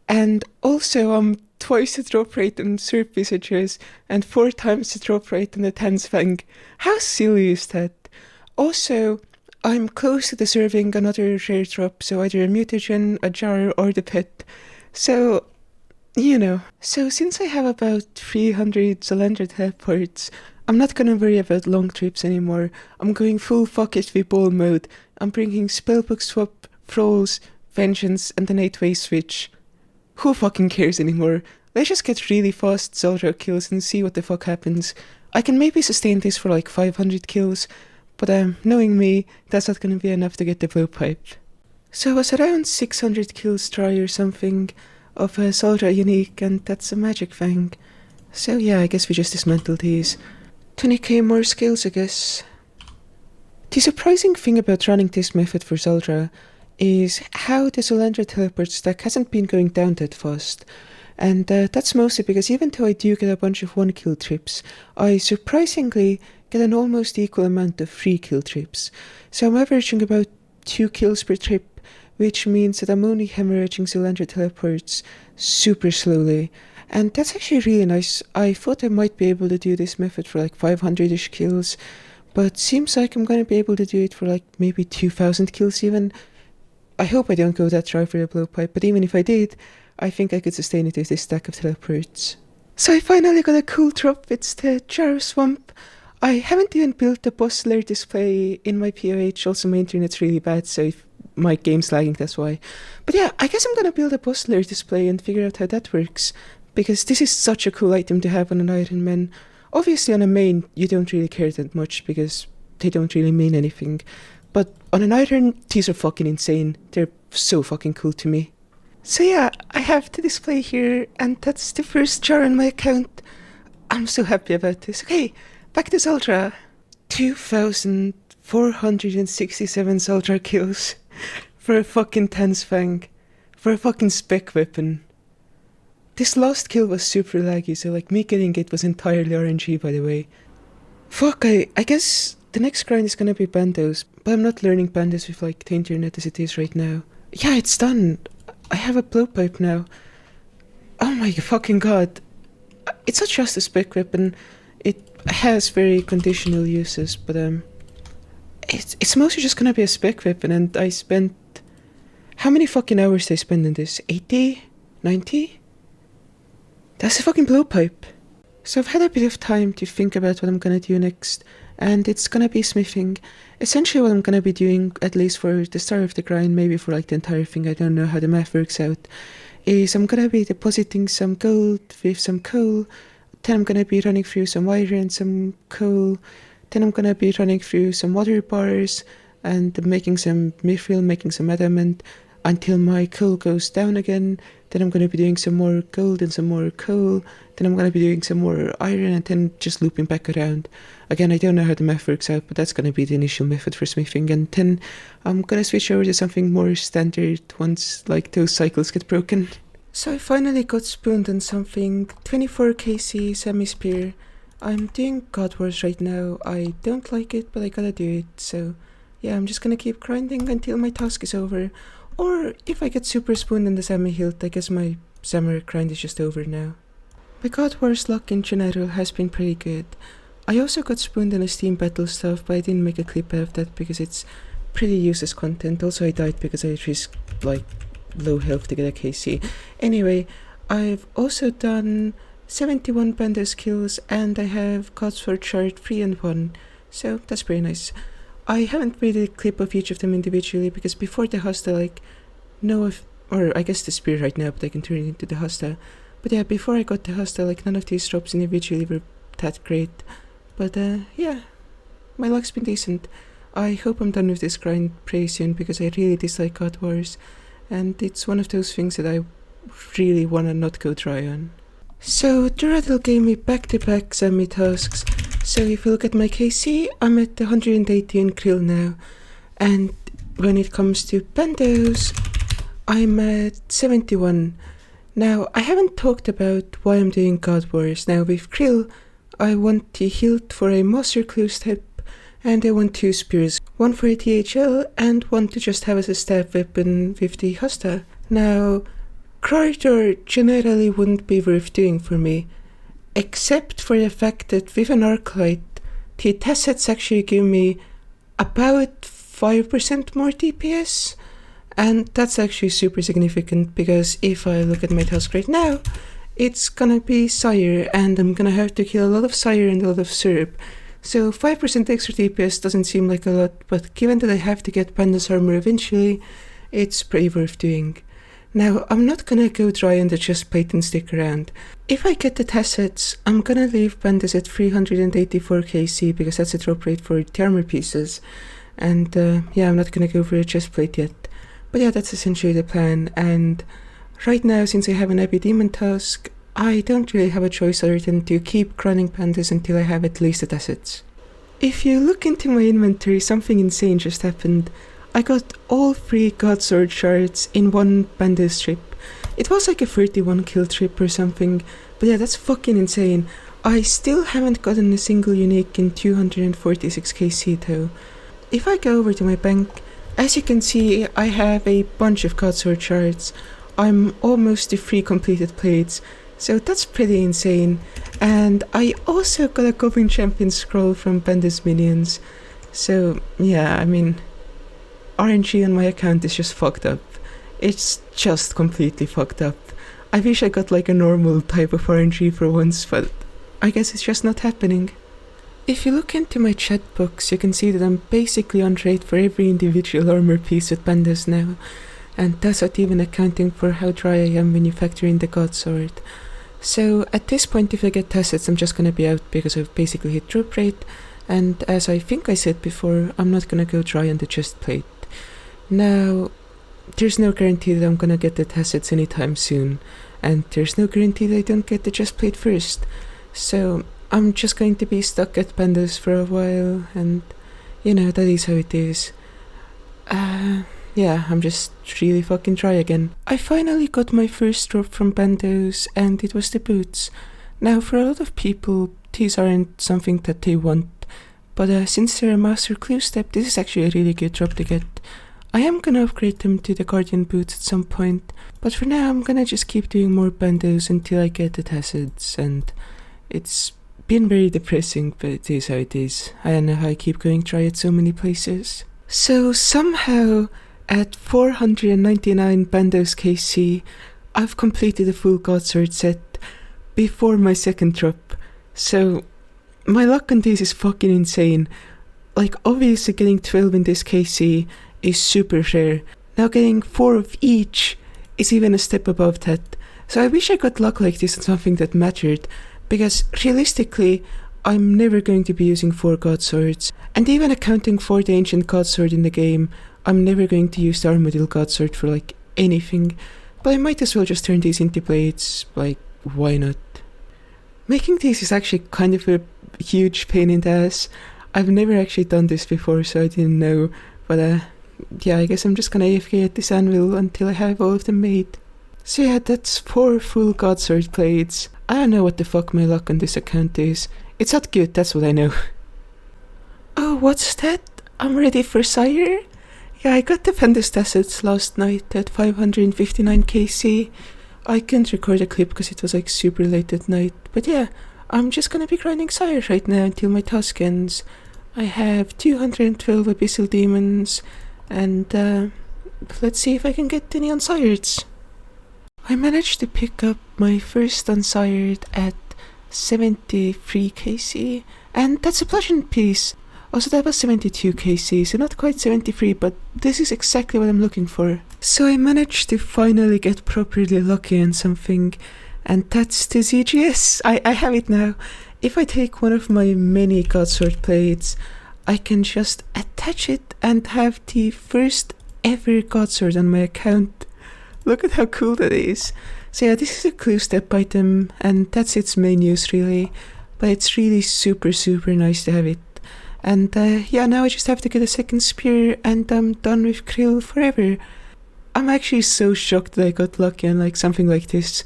and also I'm twice the drop rate on Serp Visages and 4 times the drop rate on the Tans Fang. How silly is that? Also, I'm close to deserving another rare drop, so either a mutagen, a jar, or the pet. So, you know. So since I have about 300 Zalander teleports, I'm not gonna worry about long trips anymore. I'm going full fuck it with ball mode. I'm bringing Spellbook Swap, Thralls, Vengeance, and an 8-way switch. Who fucking cares anymore? Let's just get really fast Zaldra kills and see what the fuck happens. I can maybe sustain this for like 500 kills, but knowing me, that's not gonna be enough to get the blowpipe. So I was around 600 kills try or something of a Zaldra unique, and that's a Magic Fang. So yeah, I guess we just dismantle these. 20k more skills, I guess. The surprising thing about running this method for Zaldra is how the Zolandra teleport stack hasn't been going down that fast. And that's mostly because even though I do get a bunch of 1-kill trips, I surprisingly get an almost equal amount of 3-kill trips. So I'm averaging about 2 kills per trip, which means that I'm only hemorrhaging Zolandra teleports super slowly. And that's actually really nice. I thought I might be able to do this method for like 500-ish kills, but seems like I'm gonna be able to do it for like maybe 2000 kills even. I hope I don't go that dry for a blowpipe, but even if I did, I think I could sustain it with this stack of teleports. So I finally got a cool drop, it's the Jar Swamp. I haven't even built the boss layer display in my POH, also my internet's really bad, so if my game's lagging, that's why. But yeah, I guess I'm gonna build a boss layer display and figure out how that works, because this is such a cool item to have on an Ironman. Obviously on a main, you don't really care that much, because they don't really mean anything. But on an iron, these are fucking insane. They're so fucking cool to me. So yeah, I have the display here, and that's the first jar on my account. I'm so happy about this. Okay, back to Zaldra. 2,467 Zaldra kills for a fucking Tans Fang. For a fucking spec weapon. This last kill was super laggy, so like me getting it was entirely RNG, by the way. Fuck, I guess the next grind is gonna be bandos, but I'm not learning bandos with like the internet as it is right now. Yeah, it's done. I have a blowpipe now. Oh my fucking god. It's not just a spec weapon. It has very conditional uses, but it's mostly just gonna be a spec weapon, and I spent How many fucking hours did I spend in this? 80? 90? That's a fucking blowpipe. So I've had a bit of time to think about what I'm gonna do next, and it's gonna be smithing. Essentially what I'm gonna be doing, at least for the start of the grind, maybe for like the entire thing, I don't know how the math works out, is I'm gonna be depositing some gold with some coal, then I'm gonna be running through some iron, some coal, then I'm gonna be running through some water bars, and making some mithril, making some adamant, until my coal goes down again. Then I'm going to be doing some more gold and some more coal. Then I'm going to be doing some more iron and then just looping back around. Again, I don't know how the math works out, but that's going to be the initial method for smithing. And then I'm going to switch over to something more standard once like those cycles get broken. So I finally got spooned on something 24 kc semi-spear. I'm doing God Wars right now. I don't like it, but I gotta do it. So yeah, I'm just gonna keep grinding until my task is over. Or if I get super spooned in the semi-hilt, I guess my samurai grind is just over now. My God Wars luck in general has been pretty good. I also got spooned in a Steam battle stuff, but I didn't make a clip out of that because it's pretty useless content. Also I died because I risked like low health to get a KC. Anyway, I've also done 71 Bandos kills and I have God's Sword chart 3 and 1, so that's pretty nice. I haven't made a clip of each of them individually because before the Hasta, like, or I guess the spear right now, but I can turn it into the Hasta. But yeah, before I got the Hasta, like, none of these drops individually were that great. But yeah, my luck's been decent. I hope I'm done with this grind pretty soon because I really dislike God Wars. And it's one of those things that I really wanna not go dry on. So Duradel gave me back-to-back semi-tasks. So if you look at my KC, I'm at 118 krill now. And when it comes to Bandos, I'm at 71. Now, I haven't talked about why I'm doing God Wars. Now, with krill, I want the hilt for a Master Clue step, and I want 2 spears. One for a THL, and one to just have as a stab weapon with the Hasta. Now, Corridor generally wouldn't be worth doing for me, except for the fact that with an Arclight, the tassets actually give me about 5% more DPS, and that's actually super significant because if I look at my task right now, it's gonna be Sire, and I'm gonna have to kill a lot of Sire and a lot of Syrup. So 5% extra DPS doesn't seem like a lot, but given that I have to get Panda's armor eventually, it's pretty worth doing. Now, I'm not gonna go dry on the chestplate and stick around. If I get the tassets, I'm gonna leave Pandas at 384 kc because that's the drop rate for the armor pieces. And yeah, I'm not gonna go for a chestplate yet. But yeah, that's essentially the plan, and right now, since I have an Abbey Demon task, I don't really have a choice other than to keep grinding Pandas until I have at least the assets. If you look into my inventory, something insane just happened. I got all 3 God Sword shards in one Pandas trip. It was like a 31 kill trip or something, but yeah, that's fucking insane. I still haven't gotten a single unique in 246 kc though. If I go over to my bank, as you can see, I have a bunch of God Sword shards. I'm almost to 3 completed plates, so that's pretty insane. And I also got a Goblin Champion scroll from Bandas minions. So yeah, I mean, RNG on my account is just fucked up. It's just completely fucked up. I wish I got like a normal type of RNG for once, but I guess it's just not happening. If you look into my chat box, you can see that I'm basically on trade for every individual armor piece with Pandas now, and that's not even accounting for how dry I am when you factor in the God Sword. So at this point, if I get tassets, I'm just gonna be out because I've basically hit drop rate, and as I think I said before, I'm not gonna go dry on the chest plate. Now, there's no guarantee that I'm gonna get the tassets anytime soon, and there's no guarantee that I don't get the chest plate first, so I'm just going to be stuck at Pandas for a while, and you know, that is how it is. Yeah, I'm just really fucking dry again. I finally got my first drop from Bandos, and it was the boots. Now, for a lot of people, these aren't something that they want, but since they're a Master Clue step, this is actually a really good drop to get. I am gonna upgrade them to the Guardian boots at some point, but for now I'm gonna just keep doing more Bandos until I get the tassets, and it's been very depressing, but it is how it is. I don't know how I keep going dry at so many places. So somehow, At 499 Bandos KC, I've completed a full Godsword set before my second drop. So, my luck on this is fucking insane. Like, obviously getting 12 in this KC is super rare. Now getting 4 of each is even a step above that. So I wish I got luck like this on something that mattered, because realistically, I'm never going to be using 4 Godswords. And even accounting for the Ancient Godsword in the game, I'm never going to use the Armadillo Godsword for like anything. But I might as well just turn these into blades, like, why not? Making these is actually kind of a huge pain in the ass. I've never actually done this before, so I didn't know. But yeah, I guess I'm just gonna AFK at this anvil until I have all of them made. So yeah, that's 4 full Godsword blades. I don't know what the fuck my luck on this account is. It's not good, that's what I know. Oh, what's that? I'm ready for Sire? Yeah, I got the Fendest assets last night at 559 KC. I can't record a clip because it was like super late at night. But yeah, I'm just gonna be grinding Sire right now until my task ends. I have 212 Abyssal Demons, and let's see if I can get any Unsireds. I managed to pick up my first Unsired at 73 KC, and that's a bludgeon piece. Also, that was 72 KC, so not quite 73, but this is exactly what I'm looking for. So I managed to finally get properly lucky on something, and that's the ZGS. I have it now. If I take one of my many Godsword blades, I can just attach it and have the first ever Godsword on my account. Look at how cool that is. So yeah, this is a clue step item, and that's its main use really, but it's really super nice to have it. And yeah, now I just have to get a second spear and I'm done with Krill forever. I'm actually so shocked that I got lucky on like something like this,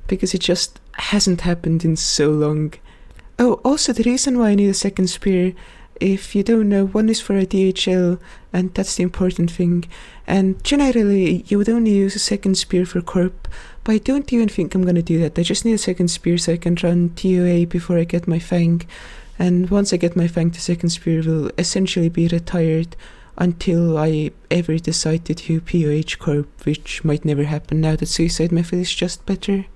because it just hasn't happened in so long. Oh, also the reason why I need a second spear, if you don't know, one is for a DHL, and that's the important thing. And generally, you would only use a second spear for Corp, but I don't even think I'm gonna do that. I just need a second spear so I can run TOA before I get my Fang. And once I get my Fang, the second spear will essentially be retired until I ever decide to do POH Corp, which might never happen now that Suicide Method is just better.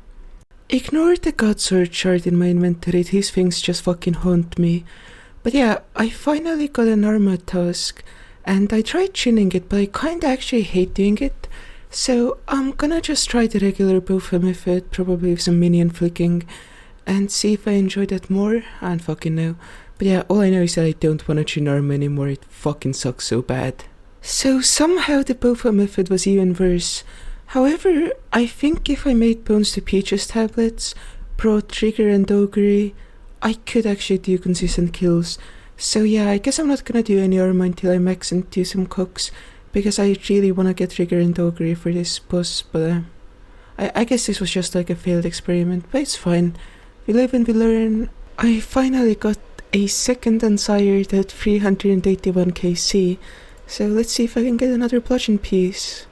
Ignore the Godsword shard in my inventory, these things just fucking haunt me. But yeah, I finally got an Arma task, and I tried chinning it, but I kinda actually hate doing it. So I'm gonna just try the regular Bofa method, probably with some minion flicking, and see if I enjoy that more. I don't fucking know. But yeah, all I know is that I don't want to chin Arma anymore, it fucking sucks so bad. So somehow the Bofa method was even worse. However, I think if I made Bones to Peaches tablets, brought Trigger and Augury, I could actually do consistent kills. So yeah, I guess I'm not gonna do any Arma until I max and do some cooks, because I really wanna get Trigger and Augury for this boss, but I guess this was just like a failed experiment, but it's fine. We live and we learn. I finally got a second Unsired at 381 KC, so let's see if I can get another bludgeon piece.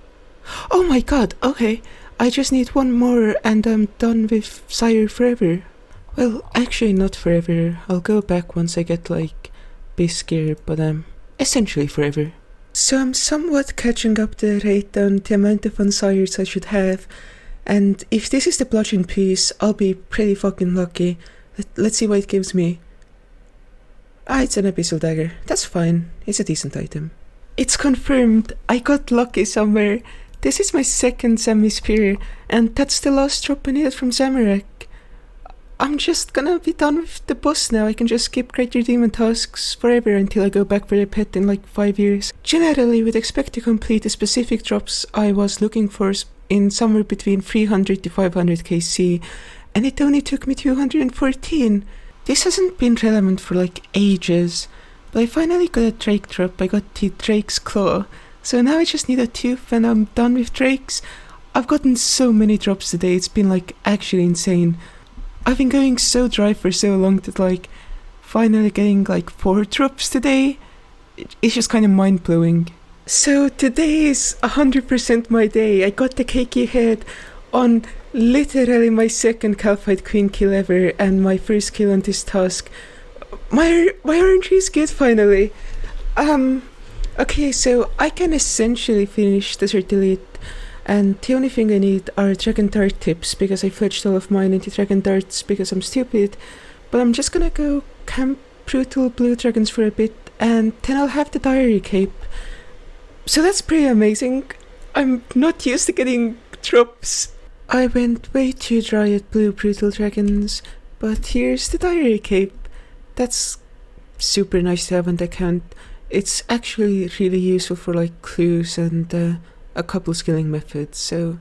Oh my god, okay, I just need one more and I'm done with Sire forever. Well, actually not forever, I'll go back once I get like Bisgear, but essentially forever. So I'm somewhat catching up the rate on the amount of Unsires I should have, and if this is the bludgeon piece, I'll be pretty fucking lucky. Let's see what it gives me. Ah, it's an Abyssal Dagger, that's fine, it's a decent item. It's confirmed, I got lucky somewhere. This is my second semi-spear, and that's the last drop I needed from Zamorak. I'm just gonna be done with the boss now. I can just skip Greater Demon tasks forever until I go back for the pet in like 5 years. Generally, would expect to complete the specific drops I was looking for in somewhere between 300 to 500 KC, and it only took me 214. This hasn't been relevant for like ages, but I finally got a Drake drop. I got the Drake's Claw. So now I just need a tooth and I'm done with Drakes. I've gotten so many drops today, it's been like actually insane. I've been going so dry for so long that like finally getting like 4 drops today, it's just kind of mind blowing. So today is 100% my day. I got the cakey head on literally my second Calphite Queen kill ever and my first kill on this task. My RNG is good finally. Okay, so I can essentially finish Desert Elite, and the only thing I need are Dragon Dart tips because I fledged all of mine into Dragon Darts because I'm stupid. But I'm just gonna go camp Brutal Blue Dragons for a bit, and then I'll have the Diary Cape. So that's pretty amazing. I'm not used to getting drops. I went way too dry at Blue Brutal Dragons, but here's the Diary Cape. That's super nice to have on the account. It's actually really useful for like clues and a couple skilling methods, so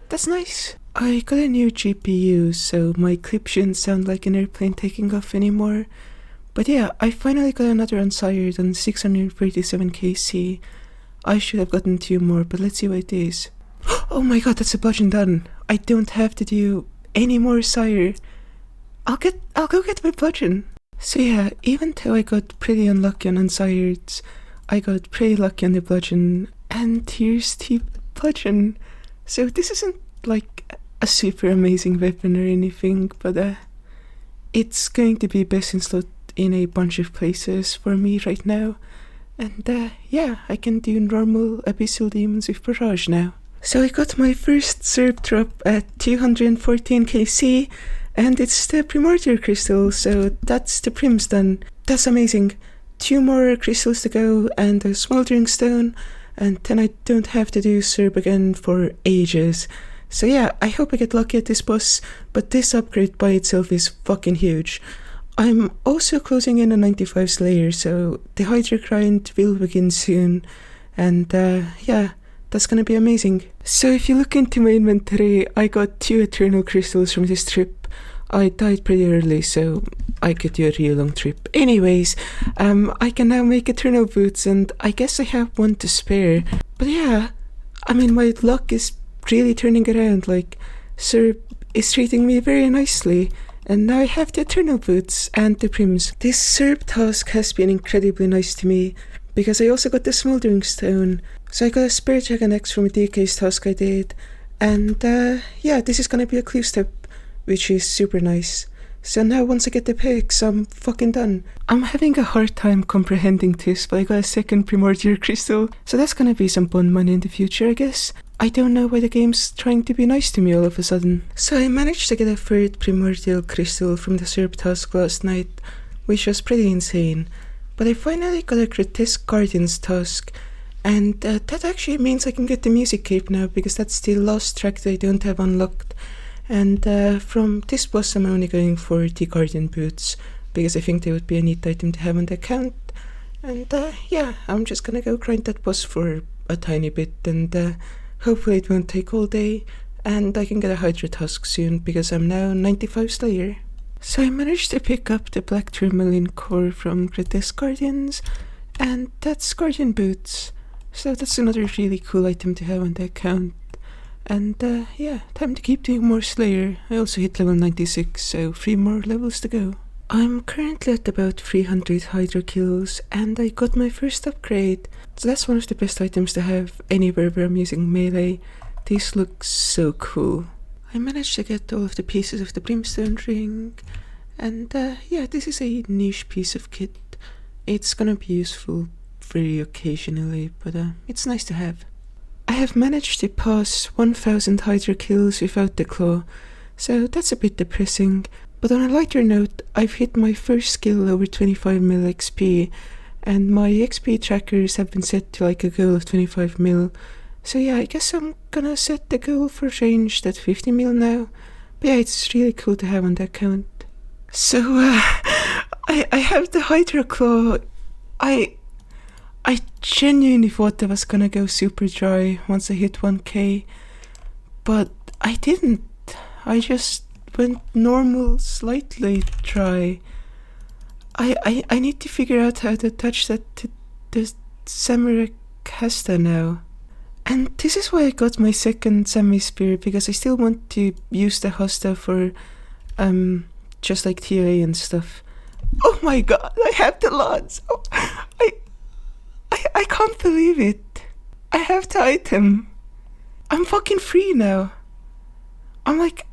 that's nice. I got a new GPU, so my clip shouldn't sound like an airplane taking off anymore. But yeah, I finally got another unsired on 637 KC. I should have gotten 2 more, but let's see what it is. Oh my god, that's a bludgeon done. I don't have to do any more sire. I'll go get my bludgeon. So yeah, even though I got pretty unlucky on unsireds, I got pretty lucky on the bludgeon, and here's the bludgeon. So this isn't like a super amazing weapon or anything, but it's going to be best in slot in a bunch of places for me right now. And yeah, I can do normal Abyssal Demons with Barrage now. So I got my first Serb drop at 214 KC, and it's the Primordial Crystal, so that's the Prim's done. That's amazing. 2 more crystals to go and a Smoldering Stone, and then I don't have to do Serb again for ages. So yeah, I hope I get lucky at this boss, but this upgrade by itself is fucking huge. I'm also closing in on 95 Slayer, so the Hydra grind will begin soon, and yeah, that's gonna be amazing. So if you look into my inventory, I got 2 Eternal Crystals from this trip. I died pretty early, so I could do a real long trip. Anyways, I can now make Eternal Boots, and I guess I have 1 to spare. But yeah, I mean, my luck is really turning around. Like, Serb is treating me very nicely, and now I have the Eternal Boots and the Prims. This Serb task has been incredibly nice to me, because I also got the Smoldering Stone. So I got a Spare Dragon X from a DK's task I did, and yeah, this is gonna be a clue step, which is super nice. So now once I get the picks, I'm fucking done. I'm having a hard time comprehending this, but I got a second Primordial Crystal, so that's gonna be some fun money in the future, I guess. I don't know why the game's trying to be nice to me all of a sudden. So I managed to get a 3rd Primordial Crystal from the Serb task last night, which was pretty insane. But I finally got a Grotesque Guardians task, and that actually means I can get the Music Cape now, because that's the last track that I don't have unlocked. And from this boss I'm only going for the Guardian Boots, because I think they would be a neat item to have on the account. And yeah, I'm just gonna go grind that boss for a tiny bit, and hopefully it won't take all day, and I can get a Hydra task soon, because I'm now 95 Slayer. So I managed to pick up the Black Tourmaline core from Grotesque Guardians, and that's Guardian Boots. So that's another really cool item to have on the account. And yeah, time to keep doing more Slayer. I also hit level 96, so 3 more levels to go. I'm currently at about 300 Hydra kills, and I got my first upgrade. So that's one of the best items to have anywhere where I'm using melee. This looks so cool. I managed to get all of the pieces of the Brimstone Ring, and yeah, this is a niche piece of kit. It's gonna be useful very occasionally, but it's nice to have. I have managed to pass 1000 Hydra kills without the claw, so that's a bit depressing. But on a lighter note, I've hit my first skill over 25 mil XP, and my XP trackers have been set to like a goal of 25 mil. So yeah, I guess I'm gonna set the goal for ranged at 50 mil now. But yeah, it's really cool to have on the account. So I have the Hydra claw. I genuinely thought I was gonna go super dry once I hit 1k, but I didn't. I just went normal, slightly dry. I need to figure out how to attach that to the Samurai Casta now. And this is why I got my second Semi-Spear, because I still want to use the Hasta for just like TA and stuff. Oh my god, I have the lance! Oh, I can't believe it. I have the item. I'm fucking free now. I'm like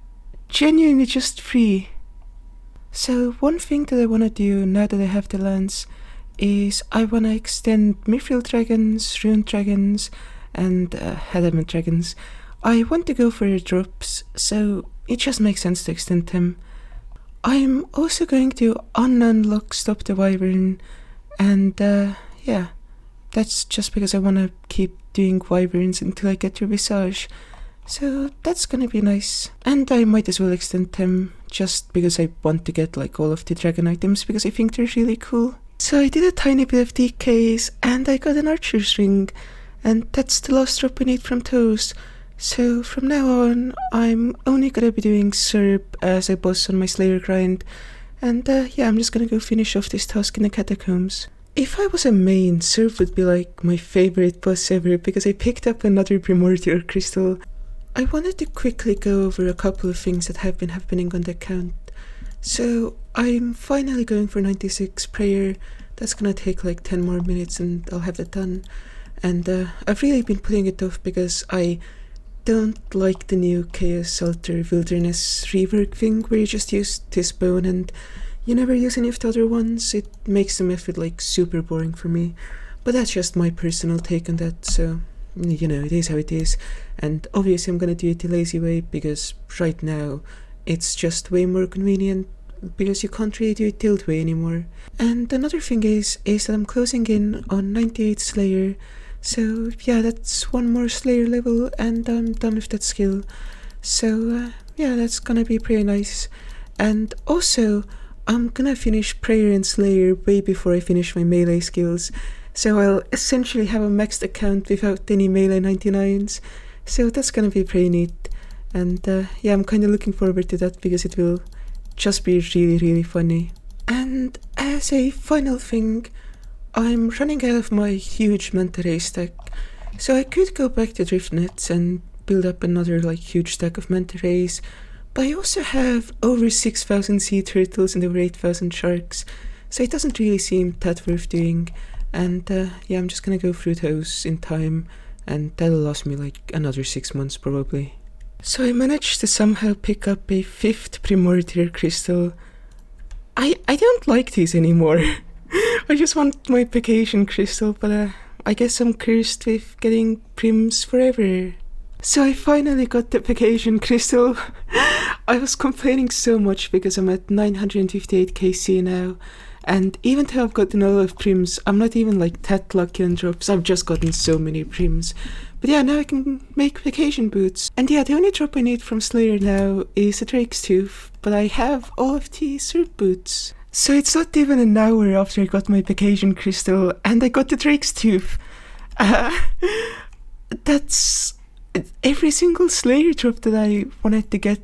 genuinely just free. So one thing that I want to do now that I have the lance is I want to extend Mithril Dragons, Rune Dragons, and Adamant Dragons. I want to go for drops, so it just makes sense to extend them. I'm also going to unlock Stop the Wyvern, and yeah, that's just because I want to keep doing Wyverns until I get to Visage. So that's gonna be nice. And I might as well extend them just because I want to get like all of the dragon items because I think they're really cool. So I did a tiny bit of DKs and I got an archer's ring, and that's the last drop we need from Toes. So from now on I'm only gonna be doing Serb as a boss on my Slayer grind, and yeah, I'm just gonna go finish off this task in the catacombs. If I was a main, Serb would be like my favorite boss ever because I picked up another primordial crystal. I wanted to quickly go over a couple of things that have been happening on the account. So I'm finally going for 96 prayer. That's gonna take like 10 more minutes and I'll have that done. And I've really been putting it off because I don't like the new Chaos Altar Wilderness rework thing where you just use this bone and you never use any of the other ones. It makes the method like super boring for me. But that's just my personal take on that, so you know, it is how it is. And obviously I'm gonna do it the lazy way because right now it's just way more convenient because you can't really do it the old way anymore. And another thing is that I'm closing in on 98 Slayer, so yeah, that's one more Slayer level and I'm done with that skill. So yeah, that's gonna be pretty nice. And also I'm gonna finish Prayer and Slayer way before I finish my melee skills, so I'll essentially have a maxed account without any melee 99s. So that's gonna be pretty neat. And yeah, I'm kinda looking forward to that because it will just be really funny. And as a final thing, I'm running out of my huge manta ray stack. So I could go back to Driftnets and build up another like huge stack of manta rays, but I also have over 6,000 sea turtles and over 8,000 sharks, so it doesn't really seem that worth doing. And yeah, I'm just gonna go through those in time, and that'll last me like another 6 months probably. So I managed to somehow pick up a 5th primordial crystal. I don't like these anymore. I just want my vacation crystal, but I guess I'm cursed with getting prims forever. So I finally got the vacation crystal. I was complaining so much because I'm at 958 KC now, and even though I've gotten a lot of prims, I'm not even like that lucky on drops. I've just gotten so many prims. But yeah, now I can make vacation boots. And yeah, the only drop I need from Slayer now is a Drake's Tooth, but I have all of the Surf boots. So it's not even an hour after I got my vacation crystal and I got the Drake's Tooth. That's every single Slayer drop that I wanted to get.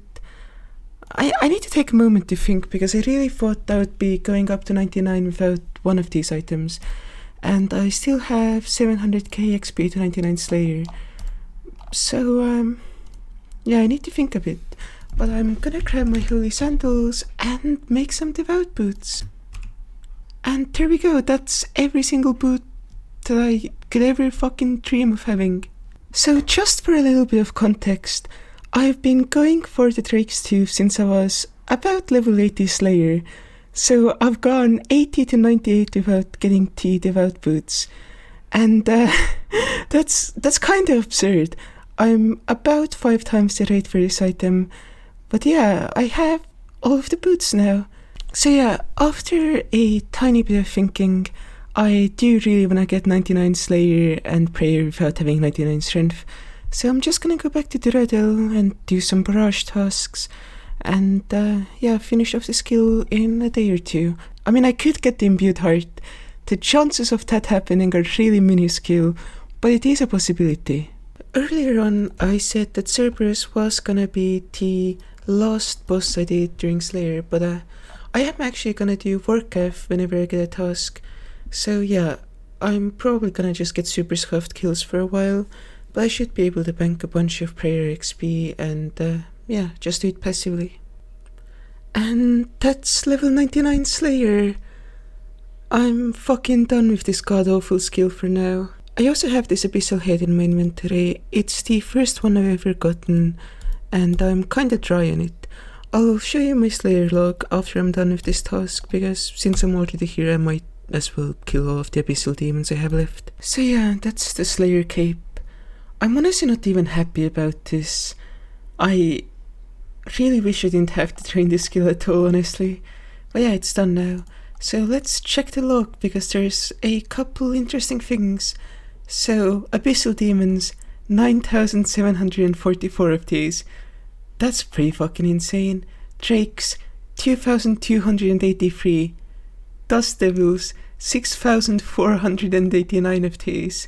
I need to take a moment to think because I really thought I would be going up to 99 without one of these items. And I still have 700k XP to 99 Slayer. So, yeah, I need to think a bit. But I'm gonna grab my holy sandals and make some devout boots. And there we go, that's every single boot that I could ever fucking dream of having. So just for a little bit of context, I've been going for the Drake's Tooth since I was about level 80 Slayer. So I've gone 80 to 98 without getting the devout boots. And that's kind of absurd. I'm about 5 times the rate for this item. But yeah, I have all of the boots now. So yeah, after a tiny bit of thinking, I do really want to get 99 Slayer and Prayer without having 99 Strength. So I'm just gonna go back to Duradel and do some barrage tasks. And yeah, finish off the skill in a day or 2. I mean, I could get the Imbued Heart. The chances of that happening are really minuscule, but it is a possibility. Earlier on, I said that Cerberus was gonna be the last boss I did during Slayer, but I am actually gonna do Warcraft whenever I get a task. So yeah, I'm probably gonna just get super scuffed kills for a while, but I should be able to bank a bunch of prayer XP and yeah, just do it passively. And that's level 99 Slayer. I'm fucking done with this god-awful skill for now. I also have this Abyssal Head in my inventory. It's the first one I've ever gotten, and I'm kinda dry on it. I'll show you my Slayer log after I'm done with this task, because since I'm already here I might as well kill all of the abyssal demons I have left. So yeah, that's the Slayer cape. I'm honestly not even happy about this. I really wish I didn't have to train this skill at all, honestly. But yeah, it's done now. So let's check the log, because there's a couple interesting things. So, abyssal demons, 9,744 of these. That's pretty fucking insane. Drakes, 2,283. Dust devils, 6,489 of these.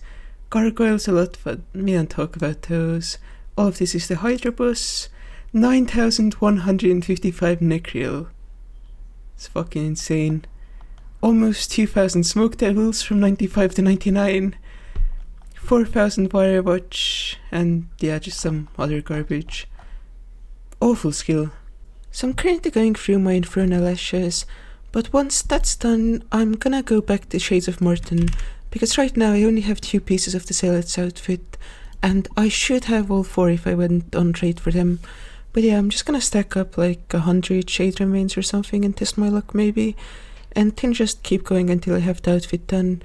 Gargoyles a lot, but we don't talk about those. All of this is the Hydrobus. 9,155 Necreal. It's fucking insane. Almost 2,000 Smoke Devils from 95 to 99. 4,000 Firewatch, and yeah, just some other garbage. Awful skill. So I'm currently going through my Infernal Ashes, but once that's done, I'm gonna go back to Shades of Morton, because right now I only have 2 pieces of the Zealot's outfit, and I should have all 4 if I went on trade for them. But yeah, I'm just gonna stack up like 100 Shade Remains or something and test my luck maybe, and then just keep going until I have the outfit done.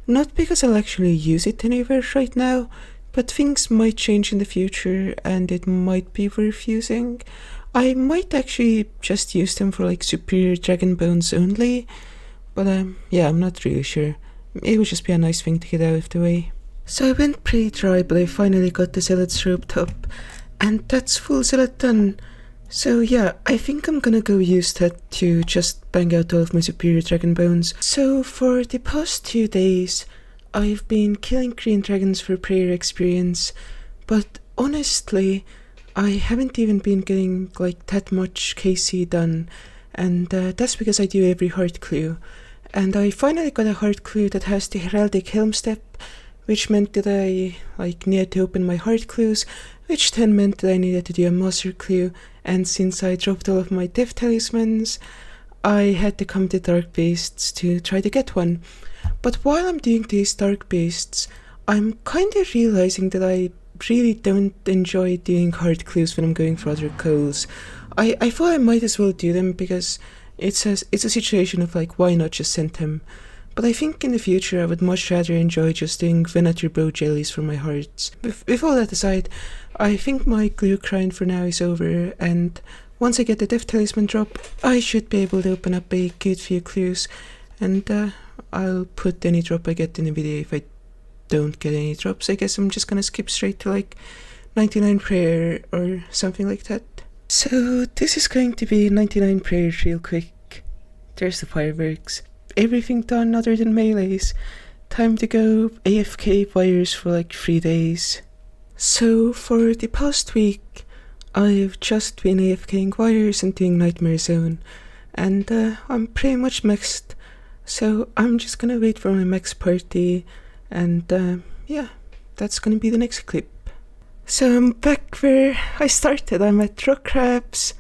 Not because I'll actually use it anywhere right now, but things might change in the future and it might be worth using. I might actually just use them for like superior dragon bones only, but yeah, I'm not really sure. It would just be a nice thing to get out of the way. So I went pretty dry, but I finally got the Zealot's roped up, and that's full Zealot done. So yeah, I think I'm gonna go use that to just bang out all of my superior dragon bones. So for the past 2 days, I've been killing green dragons for prayer experience, but honestly, I haven't even been getting like that much KC done, and that's because I do every heart clue. And I finally got a heart clue that has the heraldic helm step, which meant that I needed to open my heart clues, which then meant that I needed to do a master clue, and since I dropped all of my death talismans, I had to come to Dark Beasts to try to get one. But while I'm doing these Dark Beasts, I'm kind of realizing that I really don't enjoy doing hard clues when I'm going for other goals. I thought I might as well do them because it's a situation of like, why not just send them? But I think in the future I would much rather enjoy just doing Venator Bow jellies for my hearts. With all that aside, I think my glue grind for now is over, and once I get the Death Talisman drop, I should be able to open up a good few clues, and I'll put any drop I get in the video. If I don't get any drops, I guess I'm just gonna skip straight to like 99 prayer or something like that. So this is going to be 99 prayers real quick. There's the fireworks. Everything done other than melees. Time to go AFK fires for like 3 days. So for the past week, I've just been AFKing wires and doing Nightmare Zone, and I'm pretty much maxed. So I'm just gonna wait for my max party, and yeah, that's gonna be the next clip. So I'm back where I started. I'm at Rock Crabs,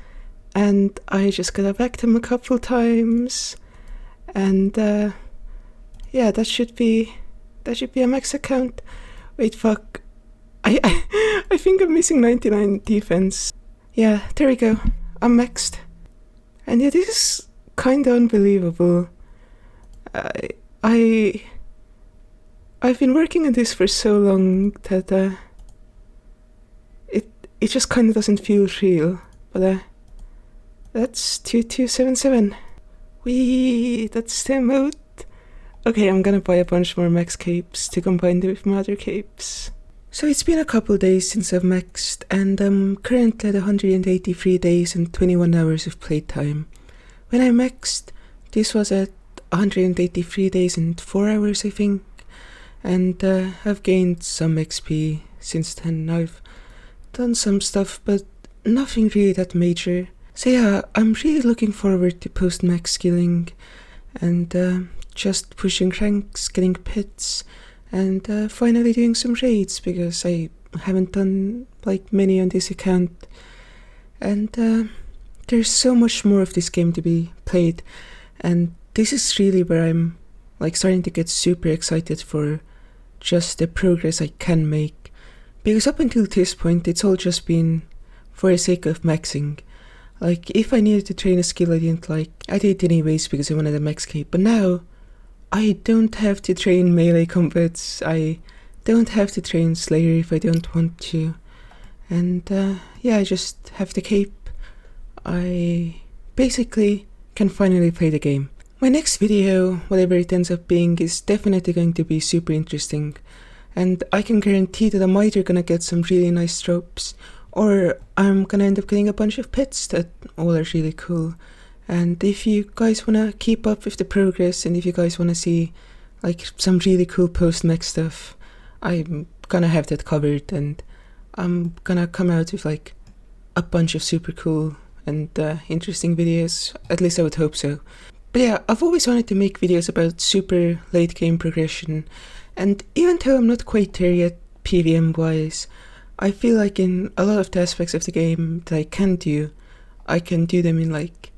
and I just gotta back them a couple times, and yeah, that should be a max account. Wait, fuck. I think I'm missing 99 defense. Yeah, there we go. I'm maxed. And yeah, this is kinda unbelievable. I've been working on this for so long that it just kinda doesn't feel real. But that's 2277. Wee, that's the emote. Okay, I'm gonna buy a bunch more max capes to combine with my other capes. So it's been a couple days since I've maxed, and I'm currently at 183 days and 21 hours of playtime. When I maxed, this was at 183 days and 4 hours, I think, and I've gained some XP since then. I've done some stuff, but nothing really that major. So yeah, I'm really looking forward to post-max skilling, and just pushing ranks, getting pets, and finally doing some raids, because I haven't done like many on this account, and there's so much more of this game to be played, and this is really where I'm like starting to get super excited for just the progress I can make, because up until this point it's all just been for the sake of maxing. Like, if I needed to train a skill I didn't like, I did it anyways because I wanted a max cape, but now I don't have to train melee combats. I don't have to train Slayer if I don't want to. And yeah, I just have the cape. I basically can finally play the game. My next video, whatever it ends up being, is definitely going to be super interesting. And I can guarantee that I'm either gonna get some really nice tropes, or I'm gonna end up getting a bunch of pets that all are really cool. And if you guys wanna keep up with the progress, and if you guys wanna see like some really cool post-mech stuff, I'm gonna have that covered, and I'm gonna come out with like a bunch of super cool and interesting videos. At least I would hope so. But yeah, I've always wanted to make videos about super late game progression, and even though I'm not quite there yet PVM wise, I feel like in a lot of the aspects of the game that I can do them in like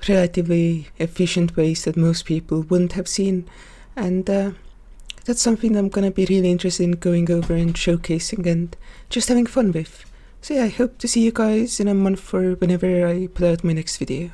relatively efficient ways that most people wouldn't have seen, and that's something I'm gonna be really interested in going over and showcasing and just having fun with. So yeah, I hope to see you guys in a month or whenever I put out my next video.